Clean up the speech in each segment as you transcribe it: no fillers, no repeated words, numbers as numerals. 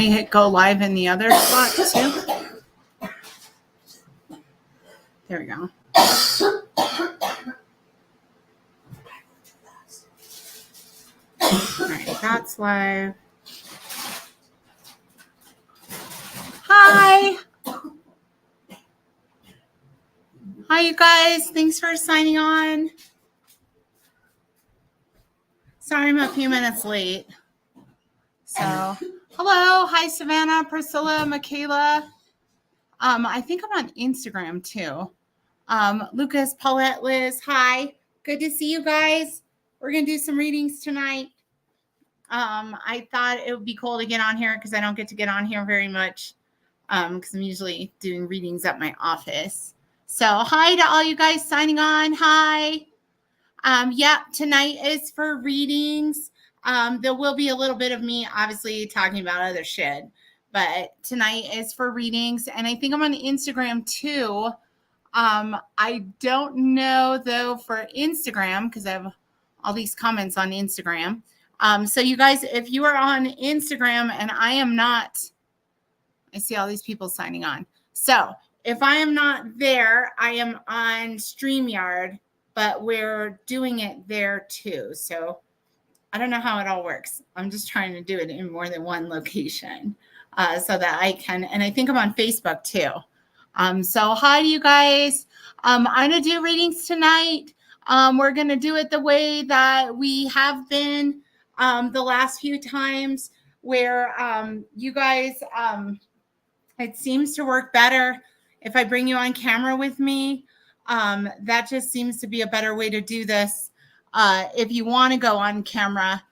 I hit go live in the other spot too? There we go. All right, that's live. Hi. Hi, you guys. Thanks for signing on. Sorry, I'm a few minutes late. So, hello. Hi, Savannah, Priscilla, Michaela. I think I'm on Instagram too. Lucas, Paulette, Liz. Hi. Good to see you guys. We're going to do some readings tonight. I thought it would be cool to get on here because I don't get to get on here very much because I'm usually doing readings at my office. So hi to all you guys signing on. Hi. Yeah, tonight is for readings. There will be a little bit of me obviously talking about other shit, but tonight is for readings. And I think I'm on Instagram too. I don't know though for Instagram because I have all these comments on Instagram. So you guys, if you are on Instagram and I am not, I see all these people signing on. So if I am not there, I am on StreamYard, but we're doing it there too. So I don't know how it all works. I'm just trying to do it in more than one location so that I can, and I think I'm on Facebook too. So hi to you guys. I'm going to do readings tonight. We're going to do it the way that we have been the last few times where you guys, it seems to work better if I bring you on camera with me. That just seems to be a better way to do this if you want to go on camera.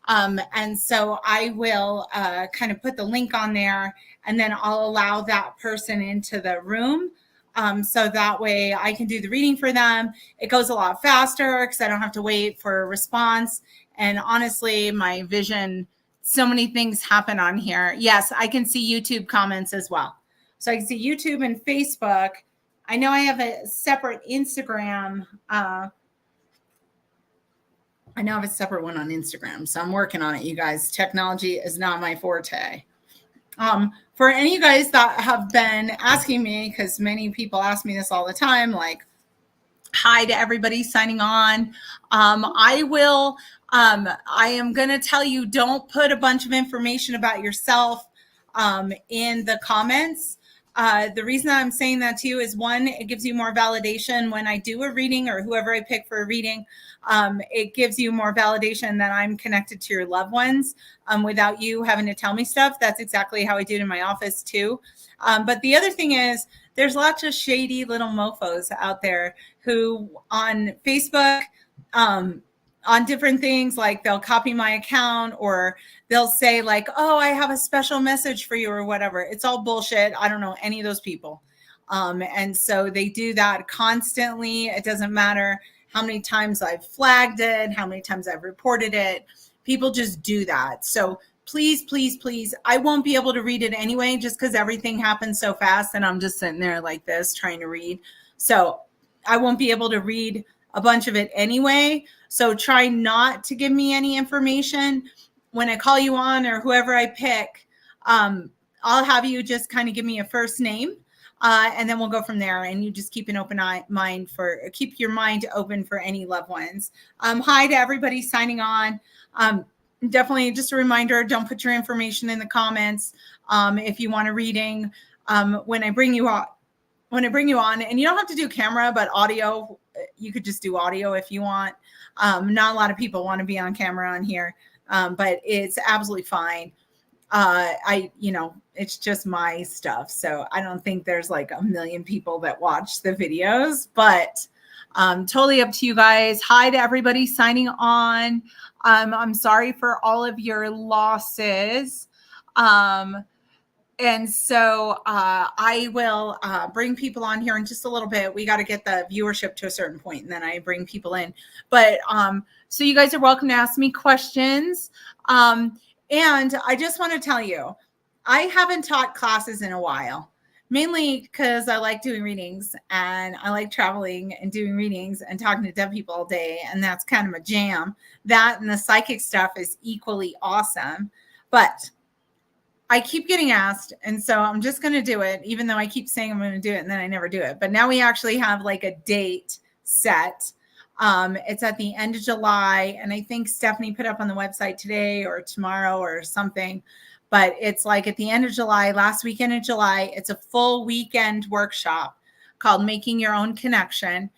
And so I will kind of put the link on there and then I'll allow that person into the room. So that way I can do the reading for them. It goes a lot faster because I don't have to wait for a response. And honestly, my vision, so many things happen on here. Yes, I can see YouTube comments as well. So I can see YouTube and Facebook. I know I have a separate Instagram. I know I have a separate one on Instagram. So I'm working on it, you guys. Technology is not my forte. For any of you guys that have been asking me, because many people ask me this all the time, like, hi to everybody signing on. I am going to tell you, don't put a bunch of information about yourself in the comments. The reason I'm saying that to you is one, it gives you more validation when I do a reading or whoever I pick for a reading. It gives you more validation that I'm connected to your loved ones without you having to tell me stuff. That's exactly how I do it in my office too. But the other thing is there's lots of shady little mofos out there who on Facebook, on different things, like they'll copy my account or they'll say like, oh, I have a special message for you or whatever. It's all bullshit. I don't know any of those people. And so they do that constantly. It doesn't matter how many times I've flagged it, how many times I've reported it. People just do that. So please, please, please, I won't be able to read it anyway, just because everything happens so fast and I'm just sitting there like this trying to read. So I won't be able to read a bunch of it anyway. So try not to give me any information. When I call you on or whoever I pick, I'll have you just kind of give me a first name. And then we'll go from there. And you just keep an open mind keep your mind open for any loved ones. Hi to everybody signing on. Definitely just a reminder, don't put your information in the comments. If you want a reading, when I bring you on, and you don't have to do camera, but audio, you could just do audio if you want. Not a lot of people want to be on camera on here, but it's absolutely fine. It's just my stuff. So I don't think there's like a million people that watch the videos, but totally up to you guys. Hi to everybody signing on. I'm sorry for all of your losses. And so I will bring people on here in just a little bit. We got to get the viewership to a certain point, and then I bring people in. But so you guys are welcome to ask me questions. And I just want to tell you, I haven't taught classes in a while, mainly because I like doing readings and I like traveling and doing readings and talking to dead people all day. And that's kind of a jam. That and the psychic stuff is equally awesome. But I keep getting asked, and so I'm just going to do it, even though I keep saying I'm going to do it and then I never do it. But now we actually have like a date set. It's at the end of July, and I think Stephanie put up on the website today or tomorrow or something. But it's like at the end of July, last weekend in July. It's a full weekend workshop called Making Your Own Connection.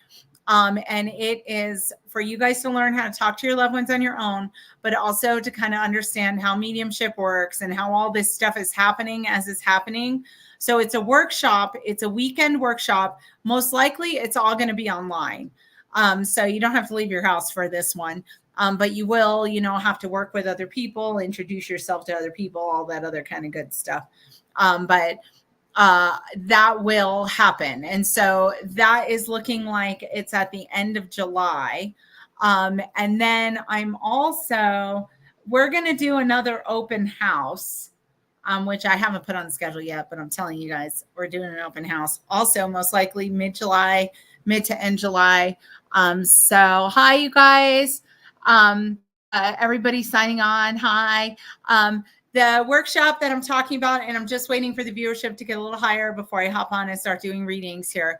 And it is for you guys to learn how to talk to your loved ones on your own, but also to kind of understand how mediumship works and how all this stuff is happening as it's happening. So it's a workshop. It's a weekend workshop. Most likely it's all going to be online. So you don't have to leave your house for this one. But you will, have to work with other people, introduce yourself to other people, all that other kind of good stuff. But that will happen. And so that is looking like it's at the end of July. And then we're going to do another open house, which I haven't put on the schedule yet, but I'm telling you guys, we're doing an open house also most likely mid to end July. So hi, you guys. Everybody signing on. Hi. The workshop that I'm talking about, and I'm just waiting for the viewership to get a little higher before I hop on and start doing readings here.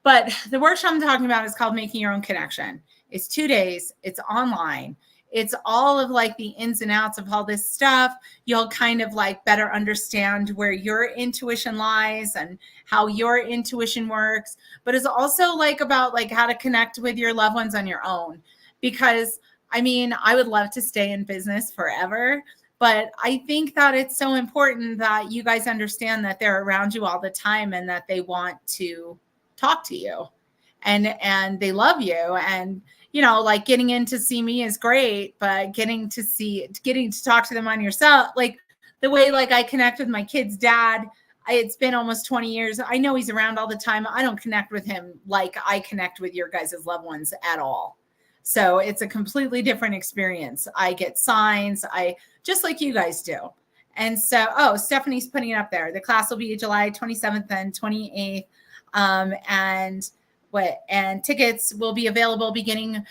But the workshop I'm talking about is called Making Your Own Connection. It's 2 days. It's online. It's all of like the ins and outs of all this stuff. You'll kind of like better understand where your intuition lies and how your intuition works. But it's also like about like how to connect with your loved ones on your own. Because I mean, I would love to stay in business forever, but I think that it's so important that you guys understand that they're around you all the time and that they want to talk to you and they love you. And, like getting in to see me is great, but getting to talk to them on yourself, like the way like I connect with my kid's dad, it's been almost 20 years. I know he's around all the time. I don't connect with him like I connect with your guys' loved ones at all. So it's a completely different experience. I get signs, just like you guys do. And so, Stephanie's putting it up there. The class will be July 27th and 28th. And tickets will be available beginning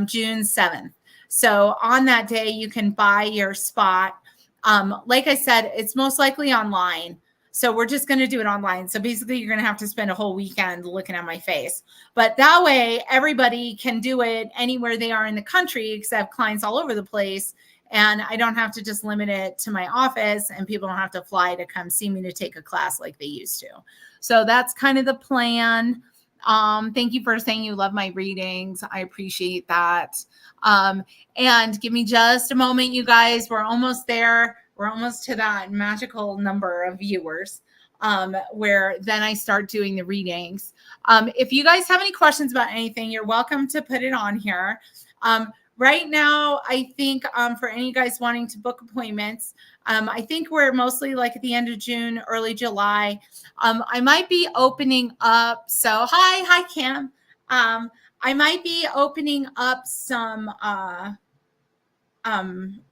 June 7th. So on that day, you can buy your spot. Like I said, it's most likely online. So we're just going to do it online. So basically, you're going to have to spend a whole weekend looking at my face. But that way, everybody can do it anywhere they are in the country, except clients all over the place. And I don't have to just limit it to my office, and people don't have to fly to come see me to take a class like they used to. So that's kind of the plan. Thank you for saying you love my readings. I appreciate that. And give me just a moment, you guys. We're almost there. We're almost to that magical number of viewers where then I start doing the readings. If you guys have any questions about anything, you're welcome to put it on here. Right now, I think for any guys wanting to book appointments, I think we're mostly like at the end of June, early July. I might be opening up. So hi, Cam. I might be opening up some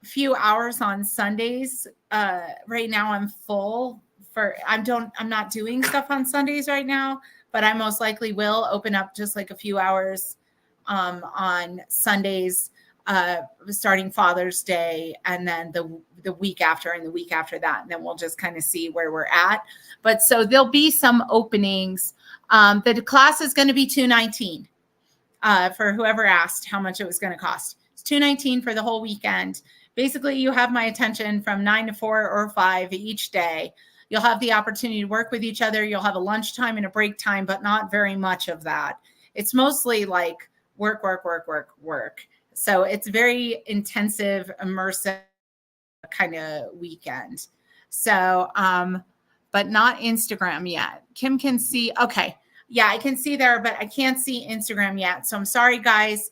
few hours on Sundays. Right now I'm full I'm not doing stuff on Sundays right now, but I most likely will open up just like a few hours on Sundays, starting Father's Day, and then the week after and the week after that. And then we'll just kind of see where we're at. But so there'll be some openings. The class is going to be $219 for whoever asked how much it was going to cost. It's $219 for the whole weekend. Basically, you have my attention from 9 to 4 or 5 each day. You'll have the opportunity to work with each other. You'll have a lunchtime and a break time, but not very much of that. It's mostly like work. So it's very intensive, immersive kind of weekend. So, but not Instagram yet. Kim can see. Okay. Yeah, I can see there, but I can't see Instagram yet. So I'm sorry, guys.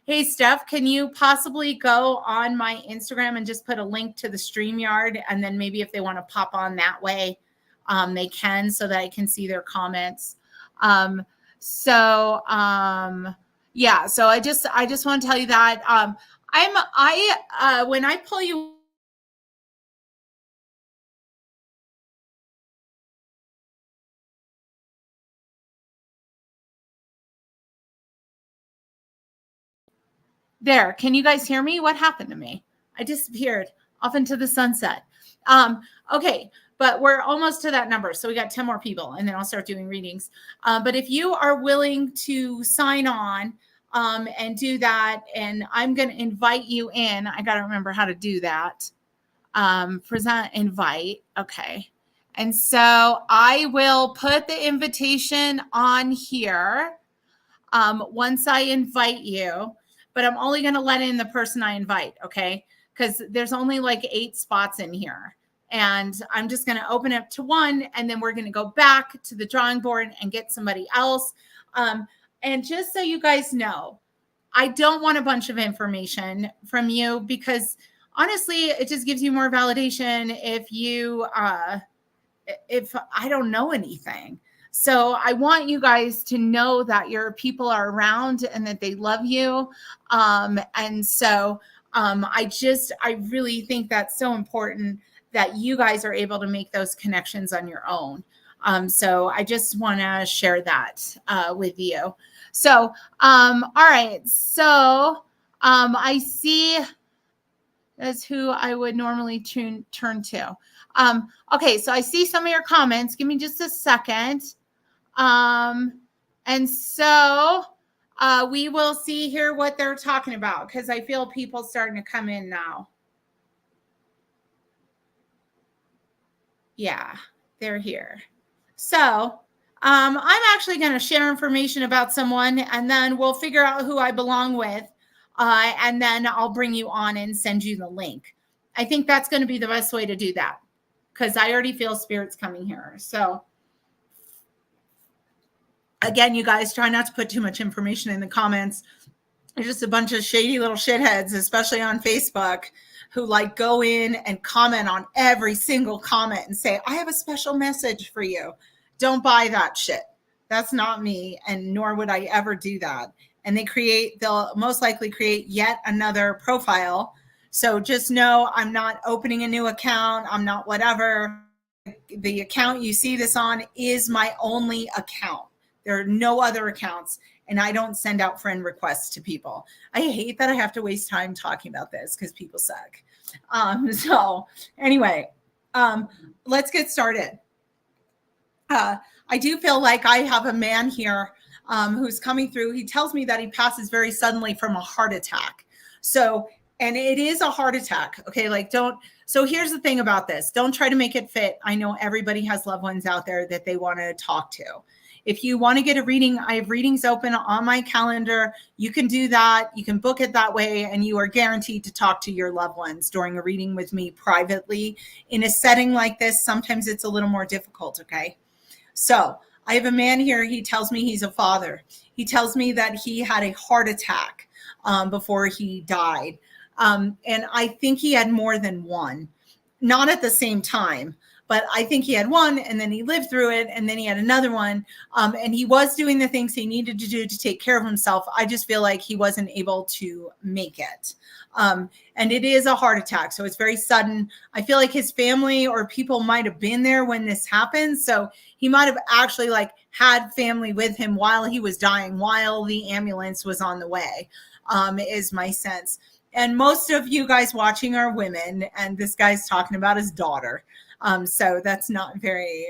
Hey, Steph, can you possibly go on my Instagram and just put a link to the StreamYard? And then maybe if they want to pop on that way, they can, so that I can see their comments. Yeah, so I just want to tell you that when I pull you there, can you guys hear me? What happened to me? I disappeared. off into the sunset. Okay, but we're almost to that number. So we got 10 more people and then I'll start doing readings. But if you are willing to sign on and do that, and I'm going to invite you in, I got to remember how to do that. Present invite. Okay. And so I will put the invitation on here once I invite you, but I'm only going to let in the person I invite. Okay. Because there's only like 8 spots in here. And I'm just going to open it to one, and then we're going to go back to the drawing board and get somebody else. And just so you guys know, I don't want a bunch of information from you, because honestly, it just gives you more validation if you, if I don't know anything. So I want you guys to know that your people are around and that they love you. And so I really think that's so important, that you guys are able to make those connections on your own. So I just want to share that with you. So, all right. So I see that's who I would normally turn to. Okay, so I see some of your comments. Give me just a second. And so we will see here what they're talking about, because I feel people starting to come in now. Yeah, they're here. So I'm actually going to share information about someone, and then we'll figure out who I belong with. And then I'll bring you on and send you the link. I think that's going to be the best way to do that, because I already feel spirits coming here. So again, you guys, try not to put too much information in the comments. There's just a bunch of shady little shitheads, especially on Facebook, who like go in and comment on every single comment and say, I have a special message for you. Don't buy that shit. That's not me, and nor would I ever do that. And they'll most likely create yet another profile. So just know I'm not opening a new account. I'm not whatever. The account you see this on is my only account. There are no other accounts, and I don't send out friend requests to people. I hate that I have to waste time talking about this because people suck. So anyway, let's get started. I do feel like I have a man here who's coming through. He tells me that he passes very suddenly from a heart attack. So, and it is a heart attack. Okay. Like so here's the thing about this. Don't try to make it fit. I know everybody has loved ones out there that they want to talk to. If you want to get a reading, I have readings open on my calendar. You can do that. You can book it that way, and you are guaranteed to talk to your loved ones during a reading with me privately. In a setting like this, sometimes it's a little more difficult, okay? So I have a man here. He tells me he's a father. He tells me that he had a heart attack before he died. And I think he had more than one, not at the same time. But I think he had one, and then he lived through it, and then he had another one. And he was doing the things he needed to do to take care of himself. I just feel like he wasn't able to make it. And it is a heart attack, so it's very sudden. I feel like his family or people might have been there when this happened. So he might have actually like had family with him while he was dying, while the ambulance was on the way, is my sense. And most of you guys watching are women, and this guy's talking about his daughter. So that's not very,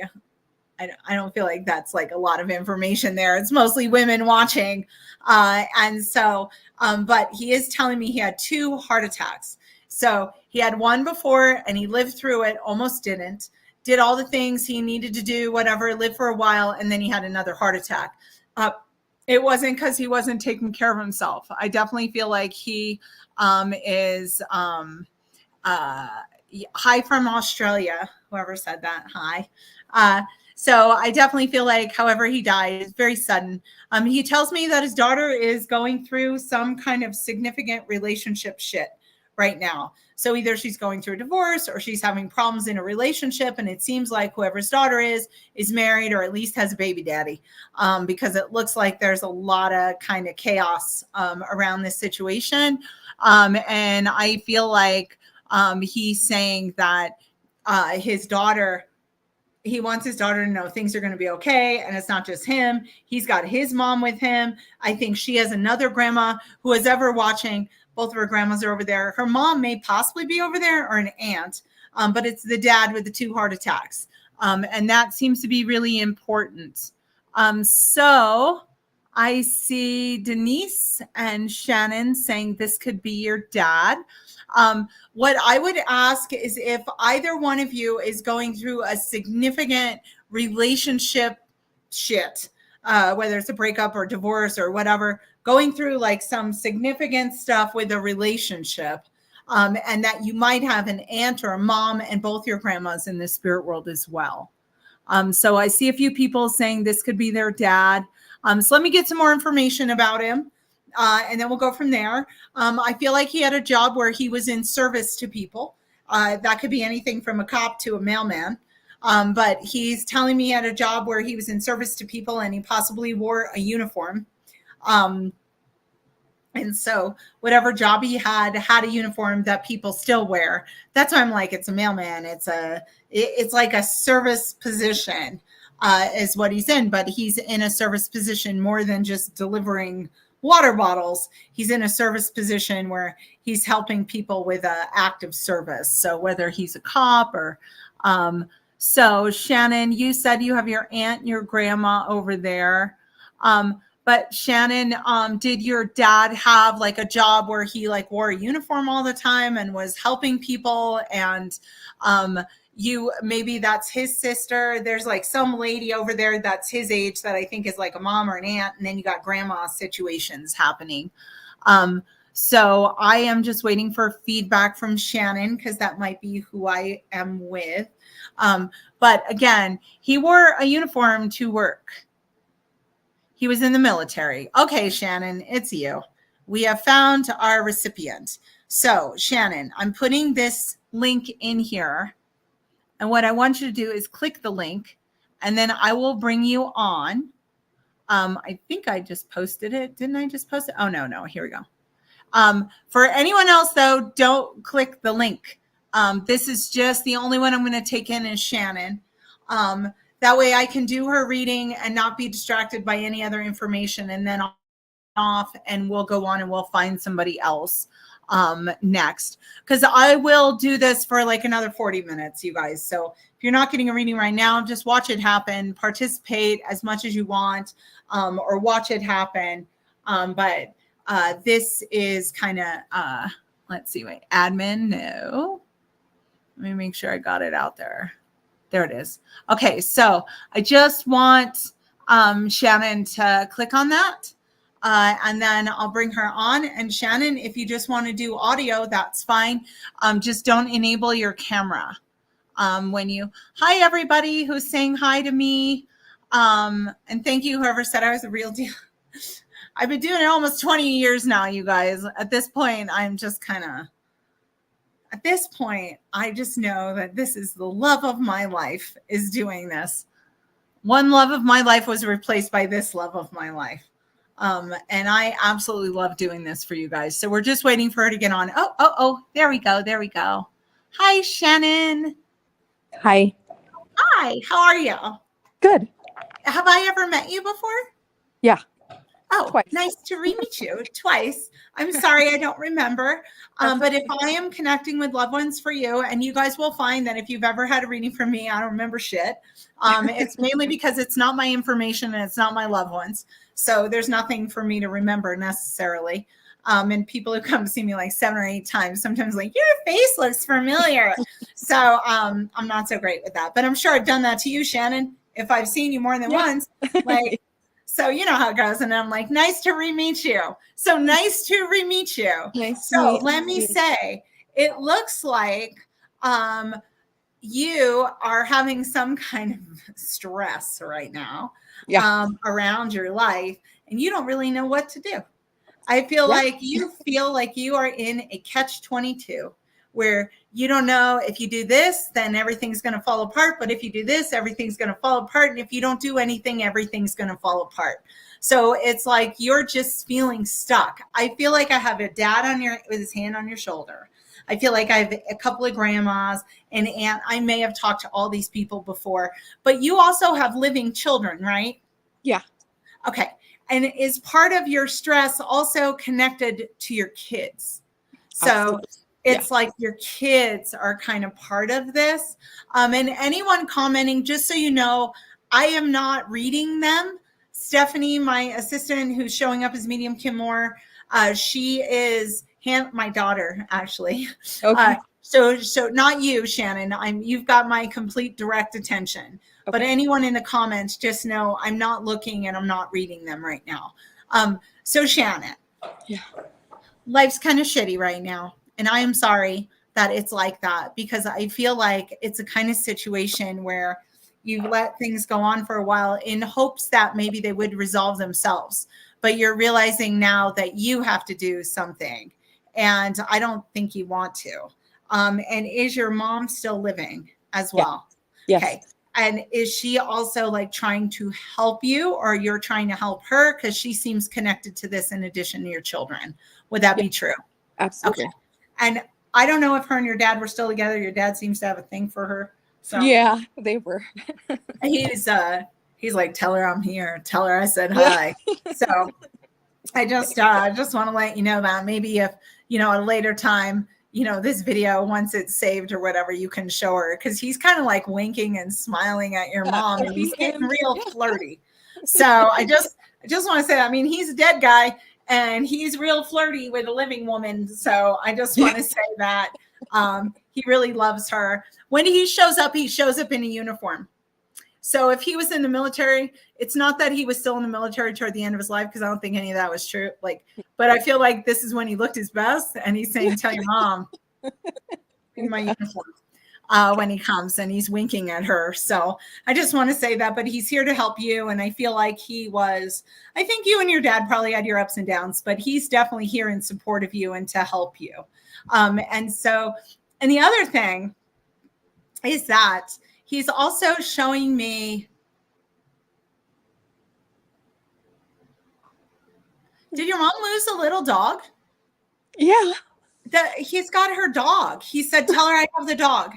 I don't feel like that's like a lot of information there. It's mostly women watching. And so, but he is telling me he had 2 heart attacks. So he had one before and he lived through it, almost did all the things he needed to do, whatever, lived for a while. And then he had another heart attack. It wasn't because he wasn't taking care of himself. I definitely feel like he is, hi from Australia, whoever said that, hi. So I definitely feel like however he died is very sudden. He tells me that his daughter is going through some kind of significant relationship shit right now. So either she's going through a divorce or she's having problems in a relationship. And it seems like whoever's daughter is married or at least has a baby daddy, because it looks like there's a lot of kind of chaos around this situation. And I feel like he's saying that his daughter, he wants his daughter to know things are going to be okay. And it's not just him. He's got his mom with him. I think she has another grandma who is ever watching. Both of her grandmas are over there. Her mom may possibly be over there, or an aunt, but it's the dad with the 2 heart attacks. And that seems to be really important. So I see Denise and Shannon saying this could be your dad. What I would ask is if either one of you is going through a significant relationship shit, whether it's a breakup or divorce or whatever, going through like some significant stuff with a relationship, and that you might have an aunt or a mom and both your grandmas in the spirit world as well. So I see a few people saying this could be their dad. So let me get some more information about him. And then we'll go from there. I feel like he had a job where he was in service to people. That could be anything from a cop to a mailman. But he's telling me he had a job where he was in service to people and he possibly wore a uniform. And so whatever job he had a uniform that people still wear. That's why I'm like, it's a mailman. It's like a service position is what he's in, but he's in a service position more than just delivering water bottles. He's in a service position where he's helping people with active service. So whether he's a cop or, so Shannon, you said you have your aunt and your grandma over there. But Shannon, did your dad have like a job where he like wore a uniform all the time and was helping people? And maybe that's his sister. There's like some lady over there that's his age that I think is like a mom or an aunt. And then you got grandma situations happening. So I am just waiting for feedback from Shannon because that might be who I am with. But again, he wore a uniform to work. He was in the military. Okay, Shannon, it's you. We have found our recipient. So Shannon, I'm putting this link in here. And what I want you to do is click the link and then I will bring you on. I think I just posted it. Didn't I just post it? Oh, no. Here we go. For anyone else, though, don't click the link. This is just the only one I'm going to take in is Shannon. That way I can do her reading and not be distracted by any other information, and then off and we'll go on and we'll find somebody else next, because I will do this for like another 40 minutes, you guys. So if you're not getting a reading right now, just watch it happen, participate as much as you want, or watch it happen. But this is kind of, let's see, wait, admin, no. Let me make sure I got it out there. There it is. Okay, so I just want Shannon to click on that. And then I'll bring her on. And Shannon, if you just want to do audio, that's fine. Just don't enable your camera. Hi, everybody who's saying hi to me. And thank you, whoever said I was a real deal. I've been doing it almost 20 years now, you guys. At this point, I just know that this is the love of my life is doing this. One love of my life was replaced by this love of my life. And I absolutely love doing this for you guys. So we're just waiting for her to get on. Oh, there we go. Hi, Shannon. Hi. Hi, how are you? Good. Have I ever met you before? Yeah. Oh, twice. Nice to meet you twice. I'm sorry, I don't remember. But if I am connecting with loved ones for you, and you guys will find that if you've ever had a reading from me, I don't remember shit. It's mainly because it's not my information and it's not my loved ones. So there's nothing for me to remember necessarily. And people who come see me like 7 or 8 times, sometimes like, your face looks familiar. So I'm not so great with that. But I'm sure I've done that to you, Shannon, if I've seen you more than once. Like, so you know how it goes. And I'm like, nice to re-meet you. So nice to re-meet you. Nice so let me say, it looks like you are having some kind of stress right now around your life, and you don't really know what to do. I feel like you are in a catch-22 where you don't know if you do this, then everything's going to fall apart. But if you do this, everything's going to fall apart. And if you don't do anything, everything's going to fall apart. So it's like you're just feeling stuck. I feel like I have a dad with his hand on your shoulder. I feel like I have a couple of grandmas, an aunt. I may have talked to all these people before, but you also have living children, right? Yeah. Okay. And is part of your stress also connected to your kids? So Absolutely. it's like your kids are kind of part of this. And anyone commenting, just so you know, I am not reading them. Stephanie, my assistant who's showing up as medium, Kim Moore, she is my daughter, actually. Okay. So not you, Shannon. You've got my complete direct attention. Okay. But anyone in the comments, just know I'm not looking and I'm not reading them right now. So Shannon, yeah, life's kind of shitty right now, and I am sorry that it's like that, because I feel like it's a kind of situation where you let things go on for a while in hopes that maybe they would resolve themselves, but you're realizing now that you have to do something, and I don't think you want to. And is your mom still living as well? Yes. Okay. And is she also like trying to help you, or you're trying to help her? Because she seems connected to this in addition to your children. Would that be true? Absolutely. Okay. And I don't know if her and your dad were still together. Your dad seems to have a thing for her. So yeah, they were. he's like, tell her I'm here. Tell her I said hi. So I just want to let you know that maybe if, at a later time, this video, once it's saved or whatever, you can show her, because he's kind of like winking and smiling at your mom, and he's getting real flirty. So I just want to say, I mean, he's a dead guy and he's real flirty with a living woman. So I just want to say that he really loves her. When he shows up in a uniform. So if he was in the military, it's not that he was still in the military toward the end of his life, because I don't think any of that was true. But I feel like this is when he looked his best, and he's saying, tell your mom in my uniform when he comes, and he's winking at her. So I just want to say that, but he's here to help you. And I feel like I think you and your dad probably had your ups and downs, but he's definitely here in support of you and to help you. And the other thing is that he's also showing me. Did your mom lose a little dog? Yeah. He's got her dog. He said, tell her I have the dog.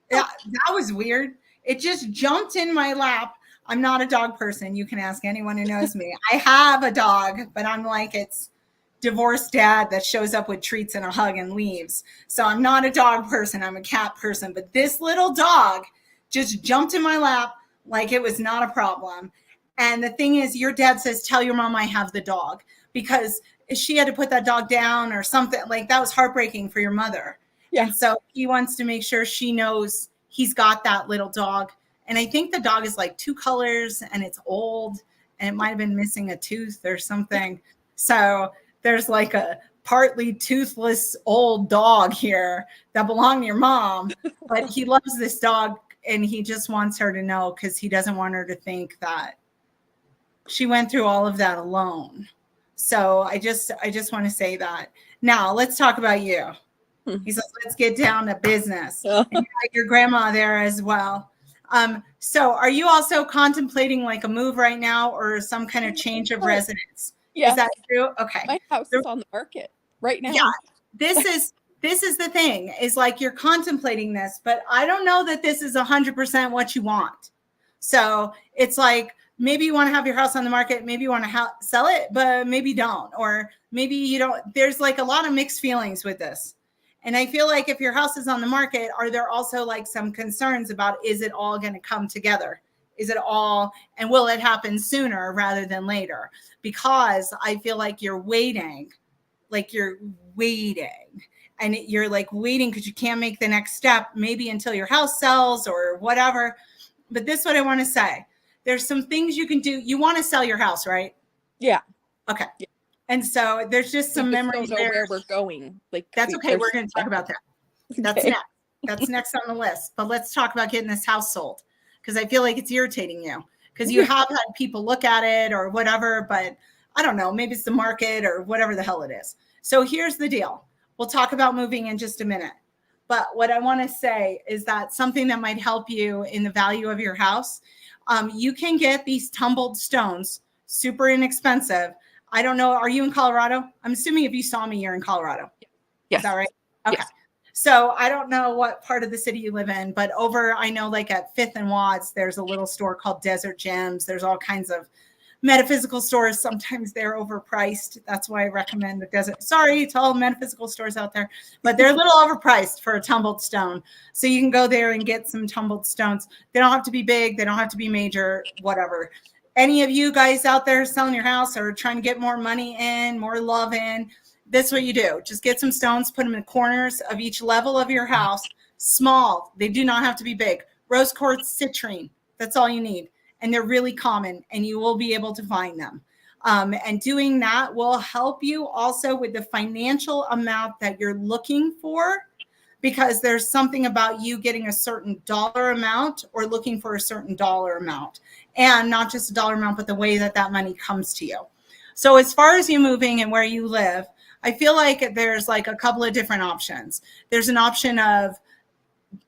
That was weird. It just jumped in my lap. I'm not a dog person. You can ask anyone who knows me. I have a dog, but I'm like, it's divorced dad that shows up with treats and a hug and leaves. So I'm not a dog person. I'm a cat person. But this little dog just jumped in my lap like it was not a problem. And the thing is, your dad says, tell your mom I have the dog, because she had to put that dog down or something. Like, that was heartbreaking for your mother. Yeah. And so he wants to make sure she knows he's got that little dog. And I think the dog is like 2 colors, and it's old, and it might have been missing a tooth or something. So there's like a partly toothless old dog here that belonged to your mom, but he loves this dog, and he just wants her to know, because he doesn't want her to think that she went through all of that alone. So I just want to say that. Now let's talk about you. He says, let's get down to business. And you got your grandma there as well. So are you also contemplating like a move right now, or some kind of change of residence? Yeah. Is that true? Okay. My house is on the market right now. Yeah. This is the thing, is like you're contemplating this, but I don't know that this is 100% what you want. So it's like, maybe you want to have your house on the market, maybe you want to sell it, but maybe don't, or maybe you don't. There's like a lot of mixed feelings with this. And I feel like if your house is on the market, are there also like some concerns about, is it all going to come together? Is it all, and will it happen sooner rather than later? Because I feel like you're waiting, and you're like waiting because you can't make the next step, maybe until your house sells or whatever. But this is what I want to say. There's some things you can do. You want to sell your house, right? Yeah. Okay. Yeah. And so there's just some memories there. Where we're going. Like, that's okay. We're going to talk about that. That's next. That's next on the list. But let's talk about getting this house sold, because I feel like it's irritating you, because you have had people look at it or whatever, but I don't know, maybe it's the market or whatever the hell it is. So here's the deal. We'll talk about moving in just a minute. But what I want to say is that something that might help you in the value of your house, you can get these tumbled stones. super inexpensive. I don't know. Are you in Colorado? I'm assuming if you saw me, you're in Colorado. Yes. Is that right? Okay. Yes. So I don't know what part of the city you live in, but over, I know like at 5th and Watts, there's a little store called Desert Gems. There's all kinds of metaphysical stores. Sometimes they're overpriced. That's why I recommend the Desert. Sorry to all metaphysical stores out there, but they're a little overpriced for a tumbled stone. So you can go there and get some tumbled stones. They don't have to be big. They don't have to be major, whatever. Any of you guys out there selling your house or trying to get more money in, more love in, this is what you do. Just get some stones, put them in the corners of each level of your house. Small. They do not have to be big. Rose quartz, citrine. That's all you need. And they're really common, and you will be able to find them. And doing that will help you also with the financial amount that you're looking for, because there's something about you getting a certain dollar amount or looking for a certain dollar amount, and not just a dollar amount, but the way that that money comes to you. So as far as you moving and where you live, I feel like there's like a couple of different options. There's an option of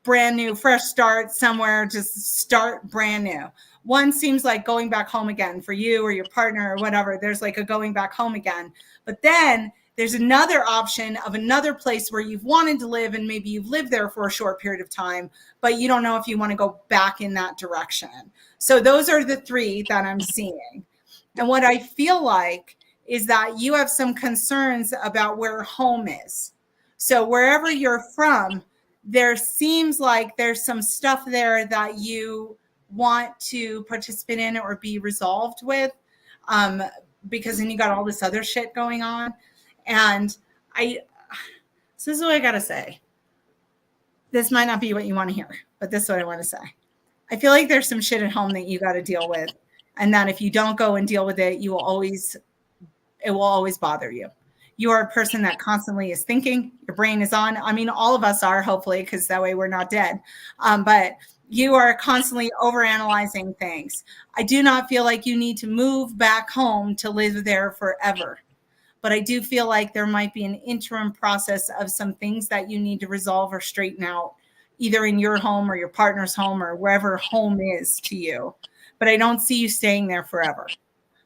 brand new, fresh start somewhere, just start brand new. One seems like going back home again for you or your partner or whatever. There's like a going back home again. But then there's another option of another place where you've wanted to live, and maybe you've lived there for a short period of time, but you don't know if you want to go back in that direction. So those are the three that I'm seeing. And what I feel like is that you have some concerns about where home is. So wherever you're from, there seems like there's some stuff there that you want to participate in or be resolved with, because then you got all this other shit going on. And so this is what I got to say. This might not be what you want to hear, but this is what I want to say. I feel like there's some shit at home that you got to deal with. And that if you don't go and deal with it, it will always bother you. You are a person that constantly is thinking. Your brain is on. I mean, all of us are, hopefully, because that way we're not dead. But you are constantly overanalyzing things. I do not feel like you need to move back home to live there forever. But I do feel like there might be an interim process of some things that you need to resolve or straighten out, either in your home or your partner's home or wherever home is to you. But I don't see you staying there forever.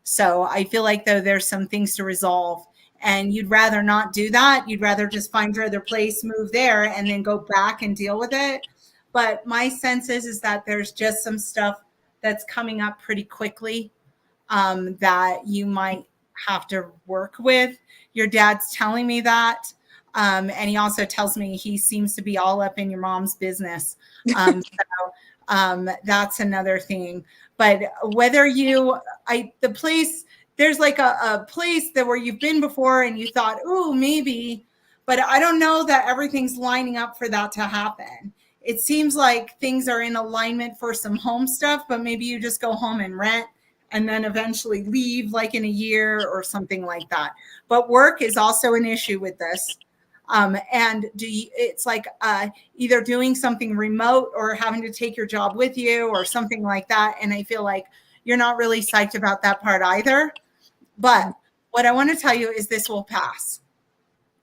So I feel like, though, there's some things to resolve, and you'd rather not do that. You'd rather just find your other place, move there, and then go back and deal with it. But my sense is that there's just some stuff that's coming up pretty quickly that you might have to work with. Your dad's telling me that. And he also tells me he seems to be all up in your mom's business. That's another thing. But whether the place, there's like a place that where you've been before and you thought, oh, maybe, but I don't know that everything's lining up for that to happen. It seems like things are in alignment for some home stuff, but maybe you just go home and rent and then eventually leave like in a year or something like that. But work is also an issue with this. And it's like either doing something remote or having to take your job with you or something like that. And I feel like you're not really psyched about that part either. But what I want to tell you is this will pass.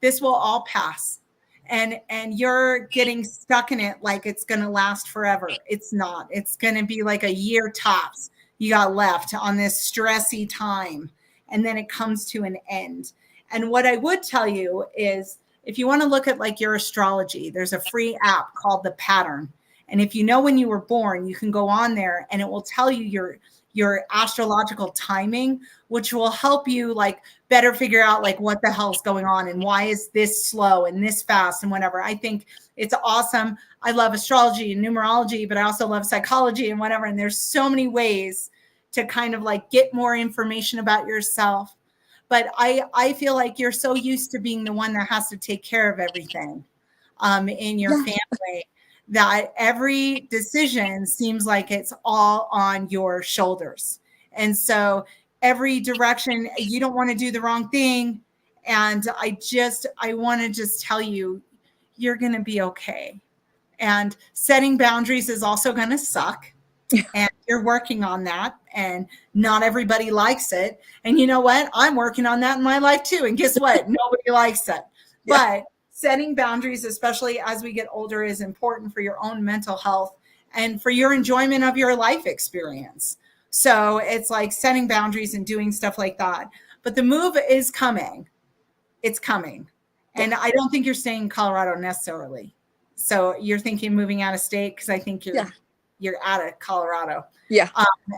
This will all pass. And you're getting stuck in it like it's going to last forever. It's not. It's going to be like a year tops you got left on this stressy time. And then it comes to an end. And what I would tell you is, if you want to look at like your astrology, there's a free app called The Pattern. And if you know when you were born, you can go on there and it will tell you your astrological timing, which will help you like better figure out like what the hell's going on and why is this slow and this fast and whatever. I think it's awesome. I love astrology and numerology, but I also love psychology and whatever. And there's so many ways to kind of like get more information about yourself. But I feel like you're so used to being the one that has to take care of everything in your family that every decision seems like it's all on your shoulders. And so every direction, you don't want to do the wrong thing. And I want to just tell you, you're going to be okay. And setting boundaries is also going to suck. And you're working on that, and not everybody likes it. And you know what? I'm working on that in my life too. And guess what? Nobody likes it. Yeah. But setting boundaries, especially as we get older, is important for your own mental health and for your enjoyment of your life experience. So it's like setting boundaries and doing stuff like that. But the move is coming. It's coming. And I don't think you're staying in Colorado necessarily. So you're thinking moving out of state, because I think you're out of Colorado. Yeah.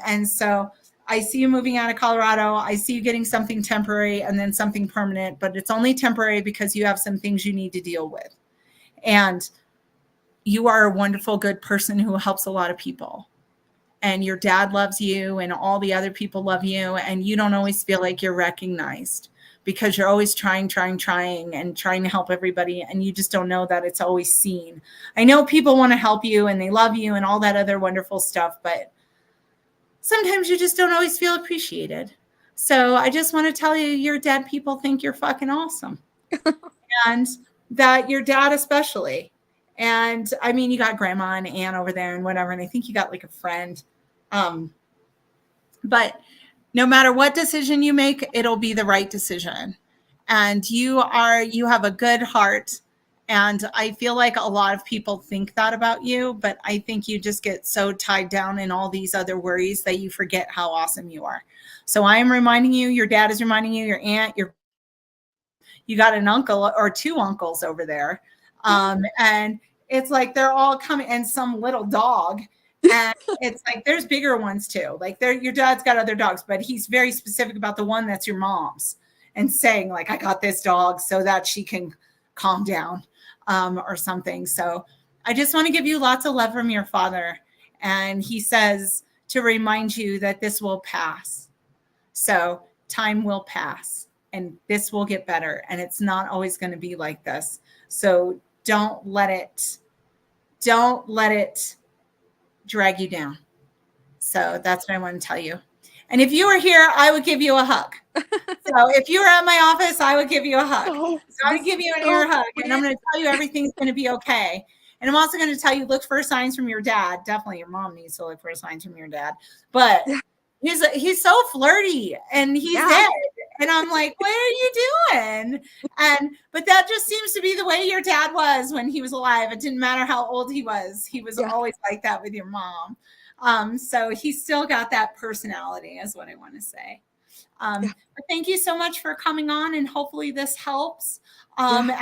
And so I see you moving out of Colorado. I see you getting something temporary and then something permanent, but it's only temporary because you have some things you need to deal with. And you are a wonderful, good person who helps a lot of people. And your dad loves you and all the other people love you. And you don't always feel like you're recognized because you're always trying and trying to help everybody. And you just don't know that it's always seen. I know people want to help you and they love you and all that other wonderful stuff, but sometimes you just don't always feel appreciated. So I just want to tell you, your dead people think you're fucking awesome. And that your dad especially. And I mean, you got grandma and Ann over there and whatever. And I think you got like a friend. But no matter what decision you make, it'll be the right decision. And you have a good heart. And I feel like a lot of people think that about you, but I think you just get so tied down in all these other worries that you forget how awesome you are. So I am reminding you, your dad is reminding you, your aunt, you got an uncle or two uncles over there. And it's like they're all coming, and some little dog. And it's like there's bigger ones too. Like your dad's got other dogs, but he's very specific about the one that's your mom's and saying like, I got this dog so that she can calm down or something. So I just want to give you lots of love from your father. And he says to remind you that this will pass. So time will pass and this will get better. And it's not always going to be like this. So don't let it drag you down. So that's what I want to tell you. And if you were here, I would give you a hug. So if you were at my office, I would give you a hug. So I would give you an air hug, and I'm going to tell you everything's going to be okay. And I'm also going to tell you, look for signs from your dad. Definitely your mom needs to look for signs from your dad. But he's so flirty and he's dead. And I'm like, what are you doing? But that just seems to be the way your dad was when he was alive. It didn't matter how old he was. He was always like that with your mom. So he's still got that personality is what I want to say. But thank you so much for coming on, and hopefully this helps. And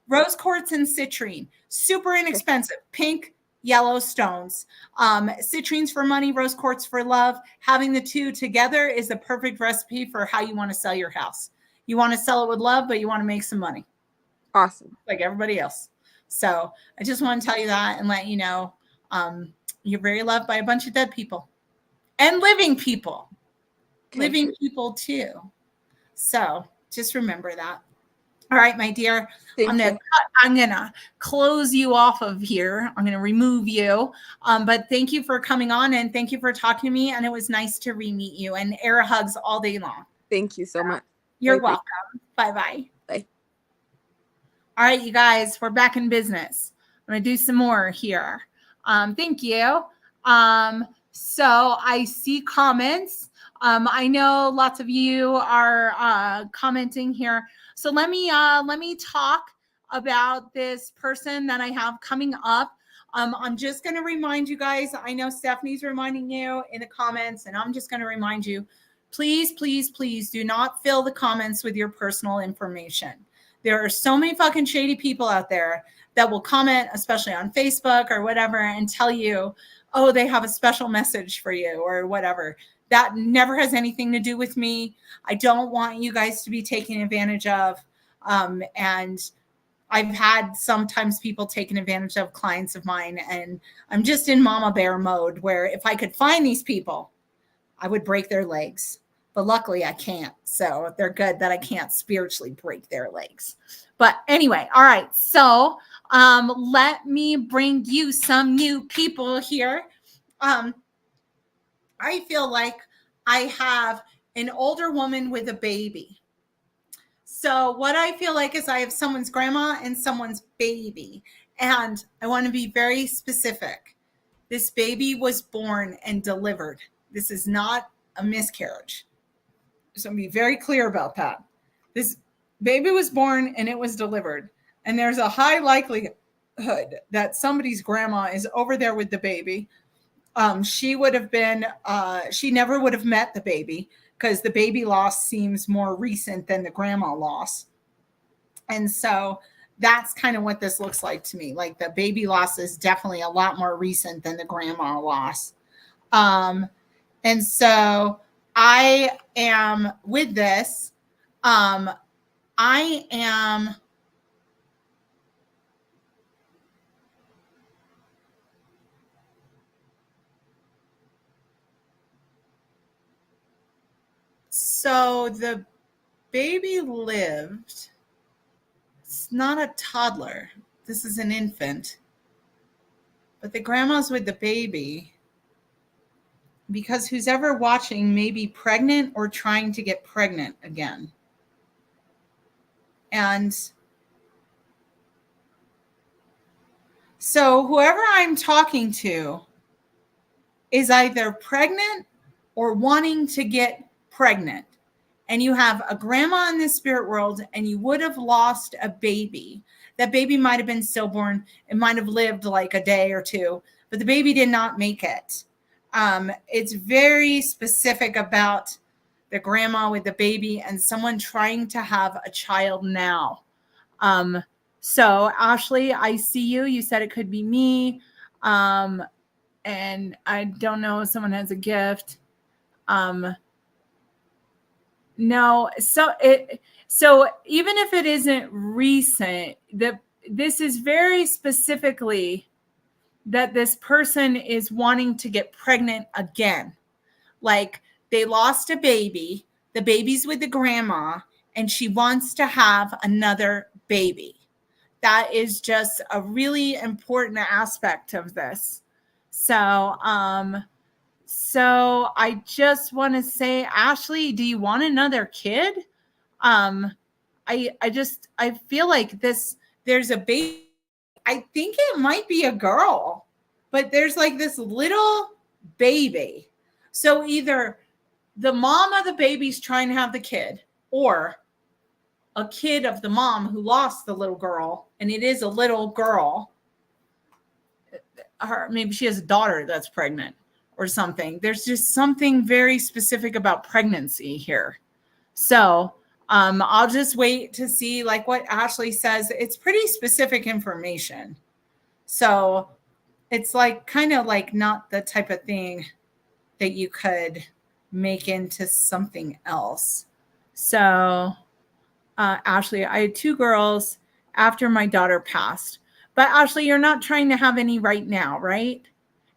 rose quartz and citrine, super inexpensive, pink, yellow stones. Citrines for money, rose quartz for love. Having the two together is the perfect recipe for how you want to sell your house. You want to sell it with love, but you want to make some money. Awesome. Like everybody else. So I just want to tell you that and let you know you're very loved by a bunch of dead people and living people. Living people too. So just remember that. All right, my dear. I'm gonna close you off of here. I'm gonna remove you. But thank you for coming on and thank you for talking to me. And it was nice to re-meet you and air hugs all day long. Thank you so much. You're welcome. Bye-bye. Bye. All right, you guys, we're back in business. I'm gonna do some more here. Thank you. So I see comments. I know lots of you are commenting here. So let me talk about this person that I have coming up. I'm just going to remind you guys, I know Stephanie's reminding you in the comments, and I'm just going to remind you, please, please, please do not fill the comments with your personal information. There are so many fucking shady people out there that will comment, especially on Facebook or whatever, and tell you, oh, they have a special message for you or whatever. That never has anything to do with me. I don't want you guys to be taken advantage of. And I've had sometimes people taking advantage of clients of mine, and I'm just in mama bear mode where if I could find these people, I would break their legs. But luckily I can't. So they're good that I can't spiritually break their legs. But anyway, all right. So let me bring you some new people here. I feel like I have an older woman with a baby. So what I feel like is I have someone's grandma and someone's baby. And I want to be very specific. This baby was born and delivered. This is not a miscarriage. So I'm going to be very clear about that. This baby was born and it was delivered. And there's a high likelihood that somebody's grandma is over there with the baby. she would have been, she never would have met the baby because the baby loss seems more recent than the grandma loss. And so that's kind of what this looks like to me. Like the baby loss is definitely a lot more recent than the grandma loss. And so I am with this. I am so the baby lived. It's not a toddler. This is an infant. But the grandma's with the baby because who's ever watching may be pregnant or trying to get pregnant again. And so whoever I'm talking to is either pregnant or wanting to get pregnant. And you have a grandma in the spirit world and you would have lost a baby. That baby might have been stillborn. It might have lived like a day or two, but the baby did not make it. It's very specific about the grandma with the baby and someone trying to have a child now. So Ashley, I see you. You said it could be me. And I don't know if someone has a gift. No, so even if it isn't recent, this is very specifically that this person is wanting to get pregnant again. Like they lost a baby, the baby's with the grandma, and she wants to have another baby. That is just a really important aspect of this. So I just want to say, Ashley, do you want another kid? I feel like there's a baby. I think it might be a girl, but there's like this little baby. So either the mom of the baby's trying to have the kid, or a kid of the mom who lost the little girl, and it is a little girl. Maybe she has a daughter that's pregnant or something. There's just something very specific about pregnancy here. So I'll just wait to see like what Ashley says. It's pretty specific information. So it's like kind of like not the type of thing that you could make into something else. So Ashley, I had 2 girls after my daughter passed. But Ashley, you're not trying to have any right now, right?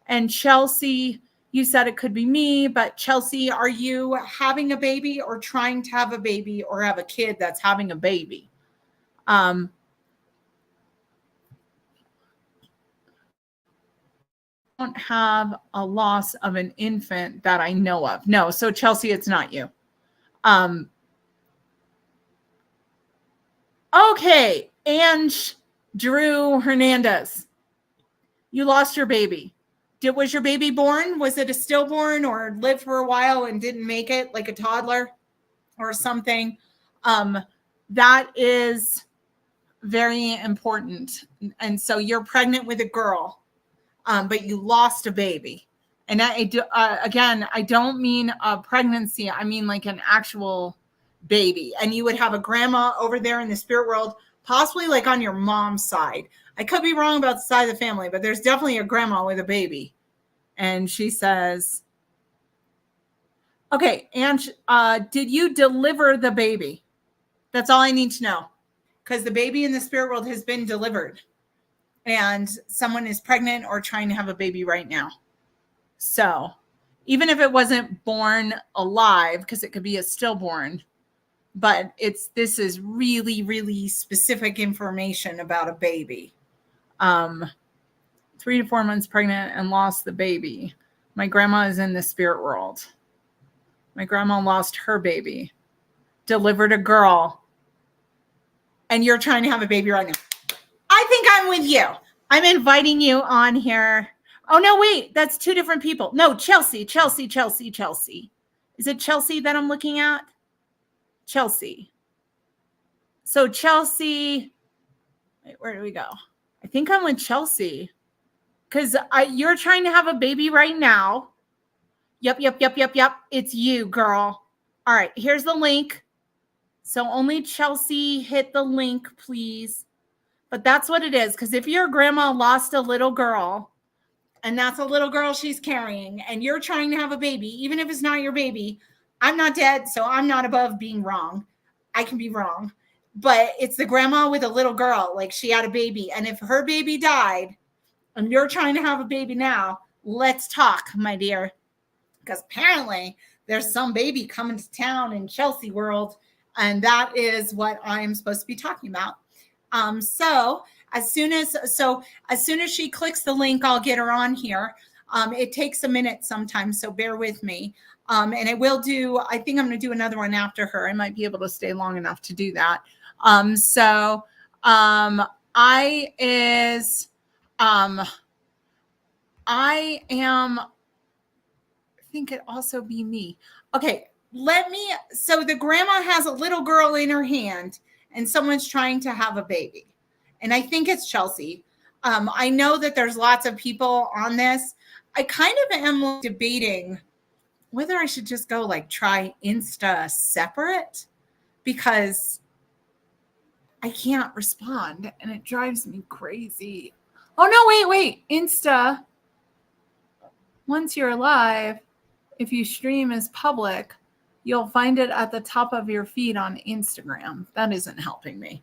And Chelsea, you said it could be me, but Chelsea, are you having a baby or trying to have a baby or have a kid that's having a baby? Don't have a loss of an infant that I know of. No, so Chelsea, it's not you. Okay, Ange Drew Hernandez, you lost your baby. Was your baby born? Was it a stillborn or lived for a while and didn't make it, like a toddler or something? That is very important. And so you're pregnant with a girl, but you lost a baby. And again, I don't mean a pregnancy. I mean like an actual baby. And you would have a grandma over there in the spirit world, possibly like on your mom's side. I could be wrong about the side of the family, but there's definitely a grandma with a baby. And she says, okay, Ange, did you deliver the baby? That's all I need to know. Because the baby in the spirit world has been delivered. And someone is pregnant or trying to have a baby right now. So even if it wasn't born alive, because it could be a stillborn, but this is really, really specific information about a baby. 3 to 4 months pregnant and lost the baby. My grandma is in the spirit world. My grandma lost her baby, delivered a girl, and you're trying to have a baby right now. I think I'm with you. I'm inviting you on here. Oh, no, wait, that's 2 different people. No, Chelsea. Is it Chelsea that I'm looking at? Chelsea. So Chelsea, wait, where do we go? I think I'm with Chelsea because you're trying to have a baby right now. Yep. It's you, girl. All right, here's the link. So only Chelsea hit the link, please. But that's what it is. Because if your grandma lost a little girl, and that's a little girl she's carrying, and you're trying to have a baby, even if it's not your baby, I'm not dead, so I'm not above being wrong. I can be wrong. But it's the grandma with a little girl, like she had a baby. And if her baby died and you're trying to have a baby now, let's talk, my dear. Because apparently there's some baby coming to town in Chelsea world, and that is what I'm supposed to be talking about. So as soon as she clicks the link, I'll get her on here. It takes a minute sometimes, so bear with me. And I think I'm going to do another one after her. I might be able to stay long enough to do that. I think it also be me. Okay, so the grandma has a little girl in her hand and someone's trying to have a baby. And I think it's Chelsea. I know that there's lots of people on this. I kind of am debating whether I should just go try Insta separate, because I can't respond and it drives me crazy. Oh no, wait. Insta, once you're live, if you stream as public, you'll find it at the top of your feed on Instagram. That isn't helping me.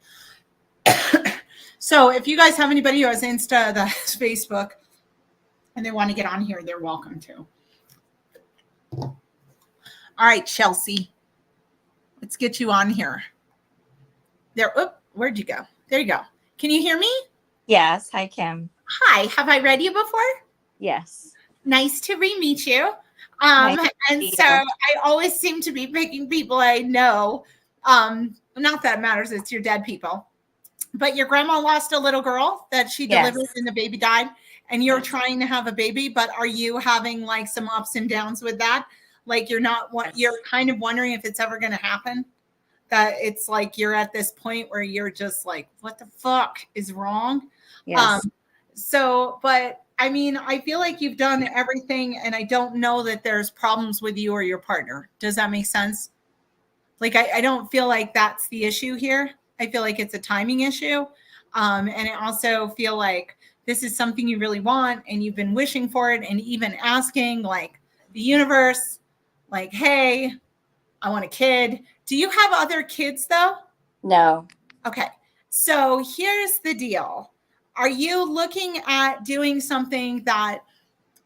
So if you guys have anybody who has Insta, that's Facebook, and they want to get on here, they're welcome to. All right, Chelsea, let's get you on here. There. Oh, where'd you go? There you go. Can you hear me? Yes. Hi, Kim. Hi. Have I read you before? Yes. Nice to re-meet you. Nice and so I always seem to be picking people I know. Not that it matters. It's your dead people. But your grandma lost a little girl that she delivered and the baby died, and you're trying to have a baby, but are you having some ups and downs with that? You're kind of wondering if it's ever going to happen, that it's you're at this point where you're just what the fuck is wrong? Yes. But I mean, I feel like you've done everything, and I don't know that there's problems with you or your partner. Does that make sense? I don't feel like that's the issue here. I feel like it's a timing issue. And I also feel like this is something you really want, and you've been wishing for it, and even asking the universe, hey, I want a kid. Do you have other kids though? No. Okay. So here's the deal. Are you looking at doing something that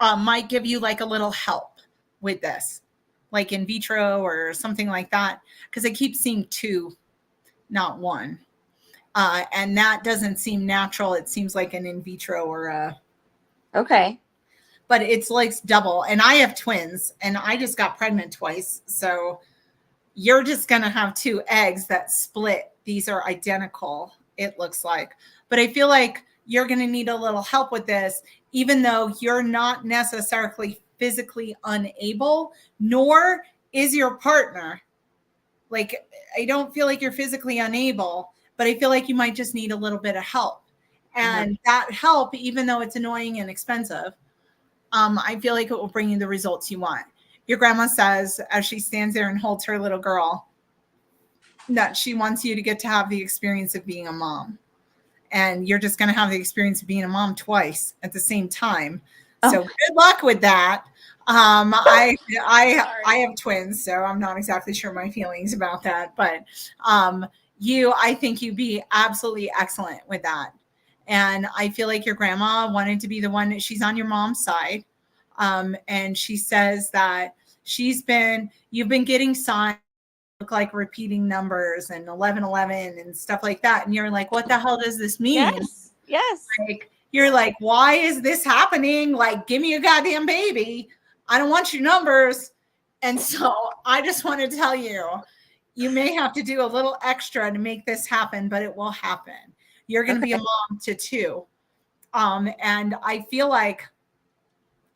might give you a little help with this, in vitro or something like that? Because I keep seeing 2, not 1. And that doesn't seem natural. It seems like an in vitro or a. Okay. But it's double. And I have twins, and I just got pregnant twice. So you're just going to have 2 eggs that split. These are identical, it looks like. But I feel like you're going to need a little help with this, even though you're not necessarily physically unable, nor is your partner. I don't feel like you're physically unable, but I feel like you might just need a little bit of help. And that help, even though it's annoying and expensive, I feel like it will bring you the results you want. Your grandma says, as she stands there and holds her little girl, that she wants you to get to have the experience of being a mom. And you're just going to have the experience of being a mom twice at the same time. So good luck with that. I have twins, so I'm not exactly sure my feelings about that. But I think you'd be absolutely excellent with that. And I feel like your grandma wanted to be the one. She's on your mom's side. And she says that you've been getting signs look like repeating numbers and 1111 and stuff like that. And you're like, what the hell does this mean? Yes. You're like, why is this happening? Give me a goddamn baby. I don't want your numbers. And so I just want to tell you, you may have to do a little extra to make this happen, but it will happen. You're going to be a mom to 2. And I feel like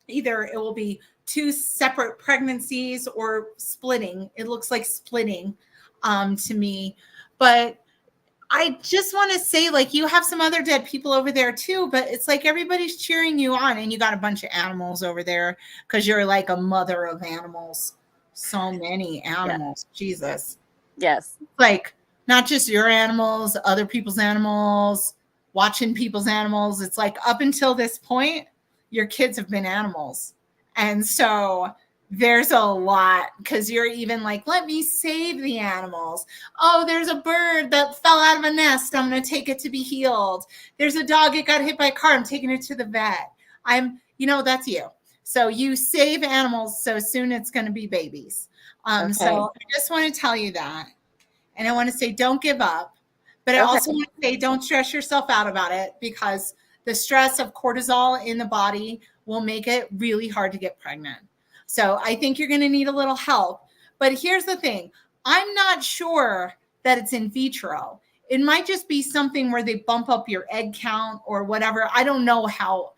either it will be 2 separate pregnancies or splitting. It looks like splitting to me. But I just want to say, like, you have some other dead people over there too, but it's like everybody's cheering you on, and you got a bunch of animals over there because you're like a mother of animals. So many animals. Jesus. Yes. Like, not just your animals, other people's animals, watching people's animals. It's like up until this point, your kids have been animals. And so there's a lot because you're even like, let me save the animals. Oh, there's a bird that fell out of a nest. I'm going to take it to be healed. There's a dog that got hit by a car. I'm taking it to the vet. That's you. So you save animals. So soon it's going to be babies. Okay. So I just want to tell you that. And I want to say, don't give up. But I Okay. also want to say, don't stress yourself out about it because the stress of cortisol in the body will make it really hard to get pregnant. So I think you're going to need a little help. But here's the thing. I'm not sure that it's in vitro. It might just be something where they bump up your egg count or whatever. I don't know how.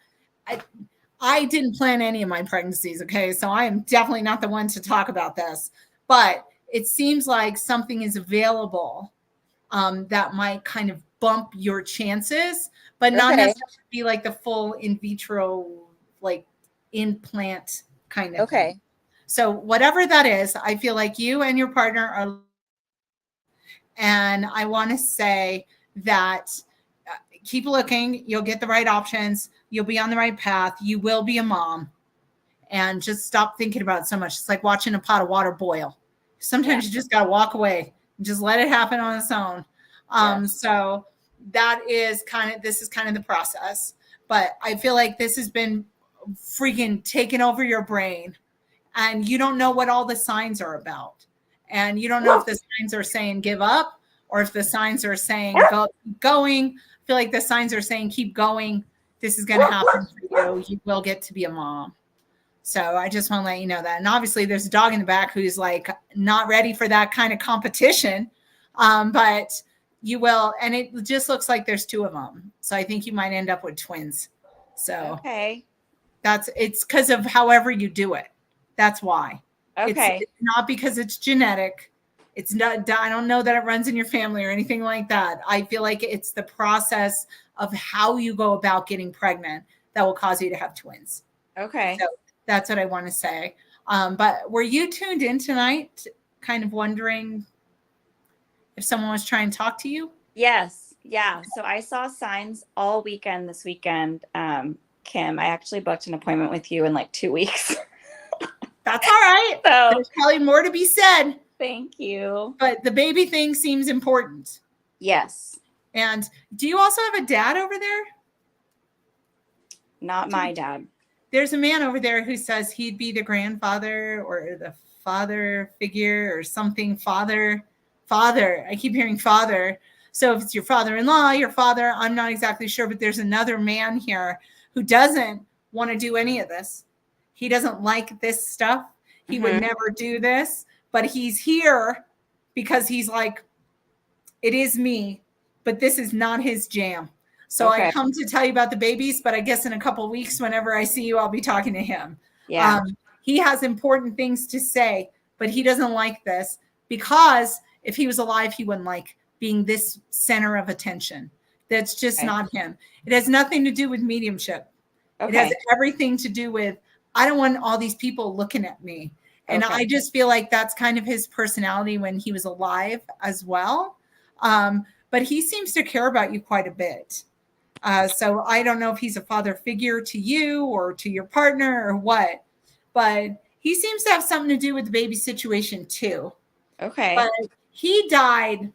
I didn't plan any of my pregnancies, okay? So I am definitely not the one to talk about this. But it seems like something is available that might kind of bump your chances, but not Okay. necessarily be like the full in vitro, like implant kind of Okay. thing. So whatever that is, I feel like you and your partner are, and I want to say that keep looking, you'll get the right options, you'll be on the right path, you will be a mom, and just stop thinking about it so much. It's like watching a pot of water boil. Sometimes you just got to walk away and just let it happen on its own. So this is kind of the process, but I feel like this has been freaking taken over your brain and you don't know what all the signs are about. And you don't know if the signs are saying give up or if the signs are saying keep going. I feel like the signs are saying keep going. This is going to happen for you. You will get to be a mom. So I just want to let you know that. And obviously there's a dog in the back who's like not ready for that kind of competition. But you will. And it just looks like there's two of them. So I think you might end up with twins. So Okay. it's because of however you do it. That's why. Okay. It's not because it's genetic. It's not, I don't know that it runs in your family or anything like that. I feel like it's the process of how you go about getting pregnant that will cause you to have twins. Okay. So that's what I want to say. But were you tuned in tonight, kind of wondering if someone was trying to talk to you? Yes. Yeah. So I saw signs all weekend this weekend. Kim, I actually booked an appointment with you in like 2 weeks. That's all right. So There's probably more to be said. thank you. But the baby thing seems important. Yes. And do you also have a dad over there? Not my dad. There's a man over there who says he'd be the grandfather or the father figure or something. Father. I keep hearing father. So if it's your father-in-law, your father, I'm not exactly sure, but there's another man here who doesn't want to do any of this. He doesn't like this stuff. He would never do this, but he's here because he's like, it is me, but this is not his jam. So I come to tell you about the babies, but I guess in a couple of weeks, whenever I see you, I'll be talking to him. Yeah. He has important things to say, but he doesn't like this because if he was alive, he wouldn't like being this center of attention. That's just not him. It has nothing to do with mediumship. It has everything to do with, I don't want all these people looking at me. And I just feel like that's kind of his personality when he was alive as well. But he seems to care about you quite a bit. So I don't know if he's a father figure to you or to your partner or what, but he seems to have something to do with the baby situation too. Okay. But he died.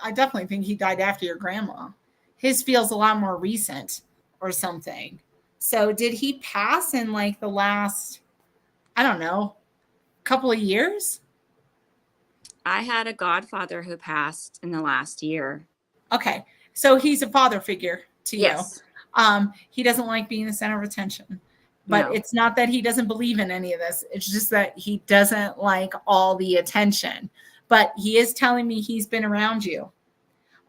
I definitely think he died after your grandma. His feels a lot more recent or something. So did he pass in like the last, I don't know, couple of years? I had a godfather who passed in the last year. Okay. So he's a father figure to Yes. you. He doesn't like being the center of attention. But No. it's not that he doesn't believe in any of this. It's just that he doesn't like all the attention. But he is telling me he's been around you.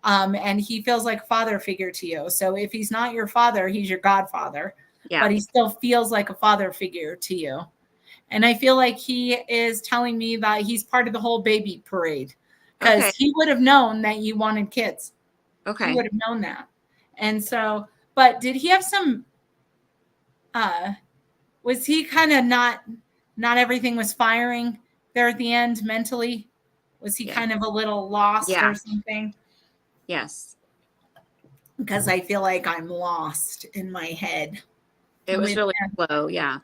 And he feels like a father figure to you. So if he's not your father, he's your godfather. Yeah. But he still feels like a father figure to you. And I feel like he is telling me that he's part of the whole baby parade because Okay. he would have known that you wanted kids. He Okay. would have known that. And so, but did he have some, was he kind of not everything was firing there at the end mentally? Was he Yeah. kind of a little lost Yeah. or something? Yes. Because I feel like I'm lost in my head. It was with really him. slow. Yeah.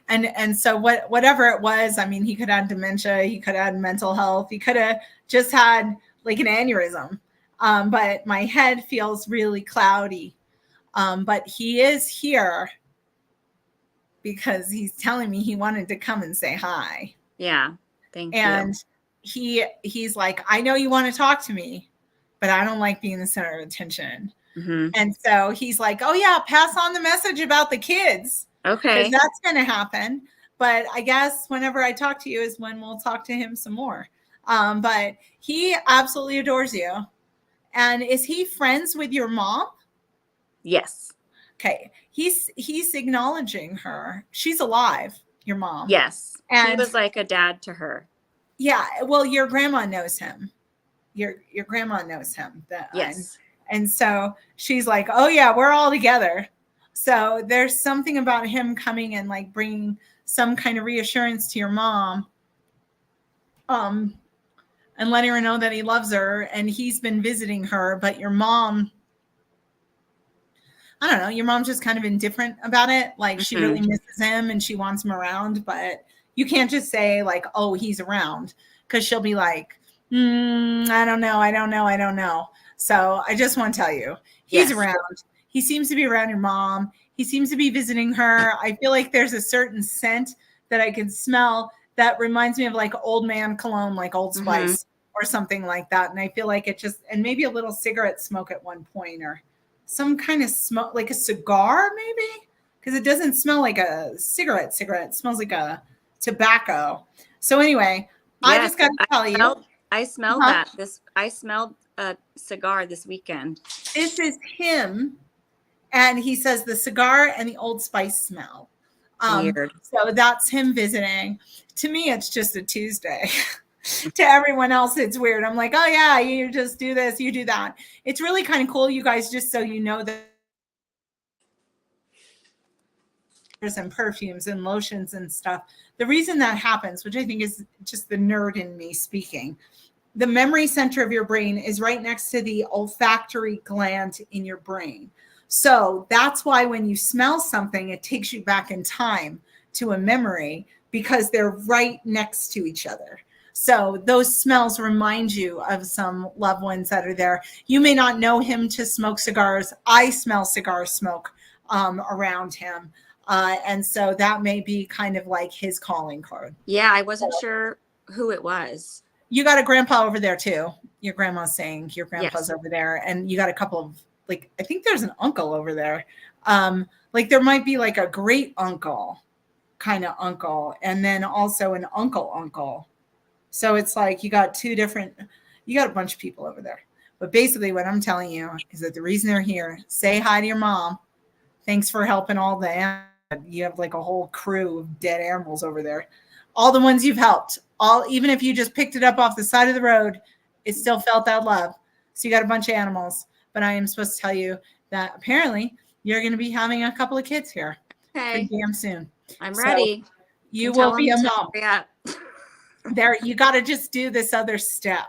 And so whatever it was, I mean, he could have dementia, he could have mental health, he could have just had like an aneurysm. But my head feels really cloudy. But he is here because he's telling me he wanted to come and say hi. Yeah. Thank And he's like, I know you want to talk to me, but I don't like being the center of attention. you. Mm-hmm. And so he's like, oh yeah, pass on the message about the kids. Okay. Because that's going to happen. But I guess whenever I talk to you is when we'll talk to him some more. But he absolutely adores you. And is he friends with your mom? Yes. Okay. He's acknowledging her. She's alive, your mom. Yes. He And was like a dad to her. yeah, well, your grandma knows him. Your grandma knows him. Yes. And so she's like, oh yeah, we're all together. So there's something about him coming and like bringing some kind of reassurance to your mom, and letting her know that he loves her and he's been visiting her. But your mom, I don't know, your mom's just kind of indifferent about it. Like she really misses him and she wants him around, but you can't just say like, oh, he's around, because she'll be like, I don't know. So I just want to tell you, he's around. He seems to be around your mom. He seems to be visiting her. I feel like there's a certain scent that I can smell that reminds me of like old man cologne, like Old Spice or something like that. And I feel like it just, and maybe a little cigarette smoke at one point or some kind of smoke, like a cigar maybe, because it doesn't smell like a cigarette. It smells like a tobacco. So anyway, I just got to tell you. I smelled that. I smelled a cigar this weekend. This is him. And he says the cigar and the Old Spice smell. Weird. So that's him visiting. To me, it's just a Tuesday. To everyone else, it's weird. I'm like, oh yeah, you just do this, you do that. It's really kind of cool, you guys, just so you know that and perfumes and lotions and stuff. The reason that happens, which I think is just the nerd in me speaking, the memory center of your brain is right next to the olfactory gland in your brain. So that's why when you smell something, it takes you back in time to a memory because they're right next to each other. So those smells remind you of some loved ones that are there. You may not know him to smoke cigars. I smell cigar smoke around him. And so that may be kind of like his calling card. Yeah, I wasn't sure who it was. You got a grandpa over there too. Your grandma's saying your grandpa's over there. And you got a couple of, like, I think there's an uncle over there. Like there might be like a great uncle kind of uncle. And then also an uncle. So it's like you got a bunch of people over there. But basically what I'm telling you is that the reason they're here, say hi to your mom. Thanks for helping all the animals. You have like a whole crew of dead animals over there. All the ones you've helped, even if you just picked it up off the side of the road, it still felt that love. So you got a bunch of animals. But I am supposed to tell you that apparently you're going to be having a couple of kids here pretty damn soon. I'm ready. You will be a mom. Yeah. There, you got to just do this other step.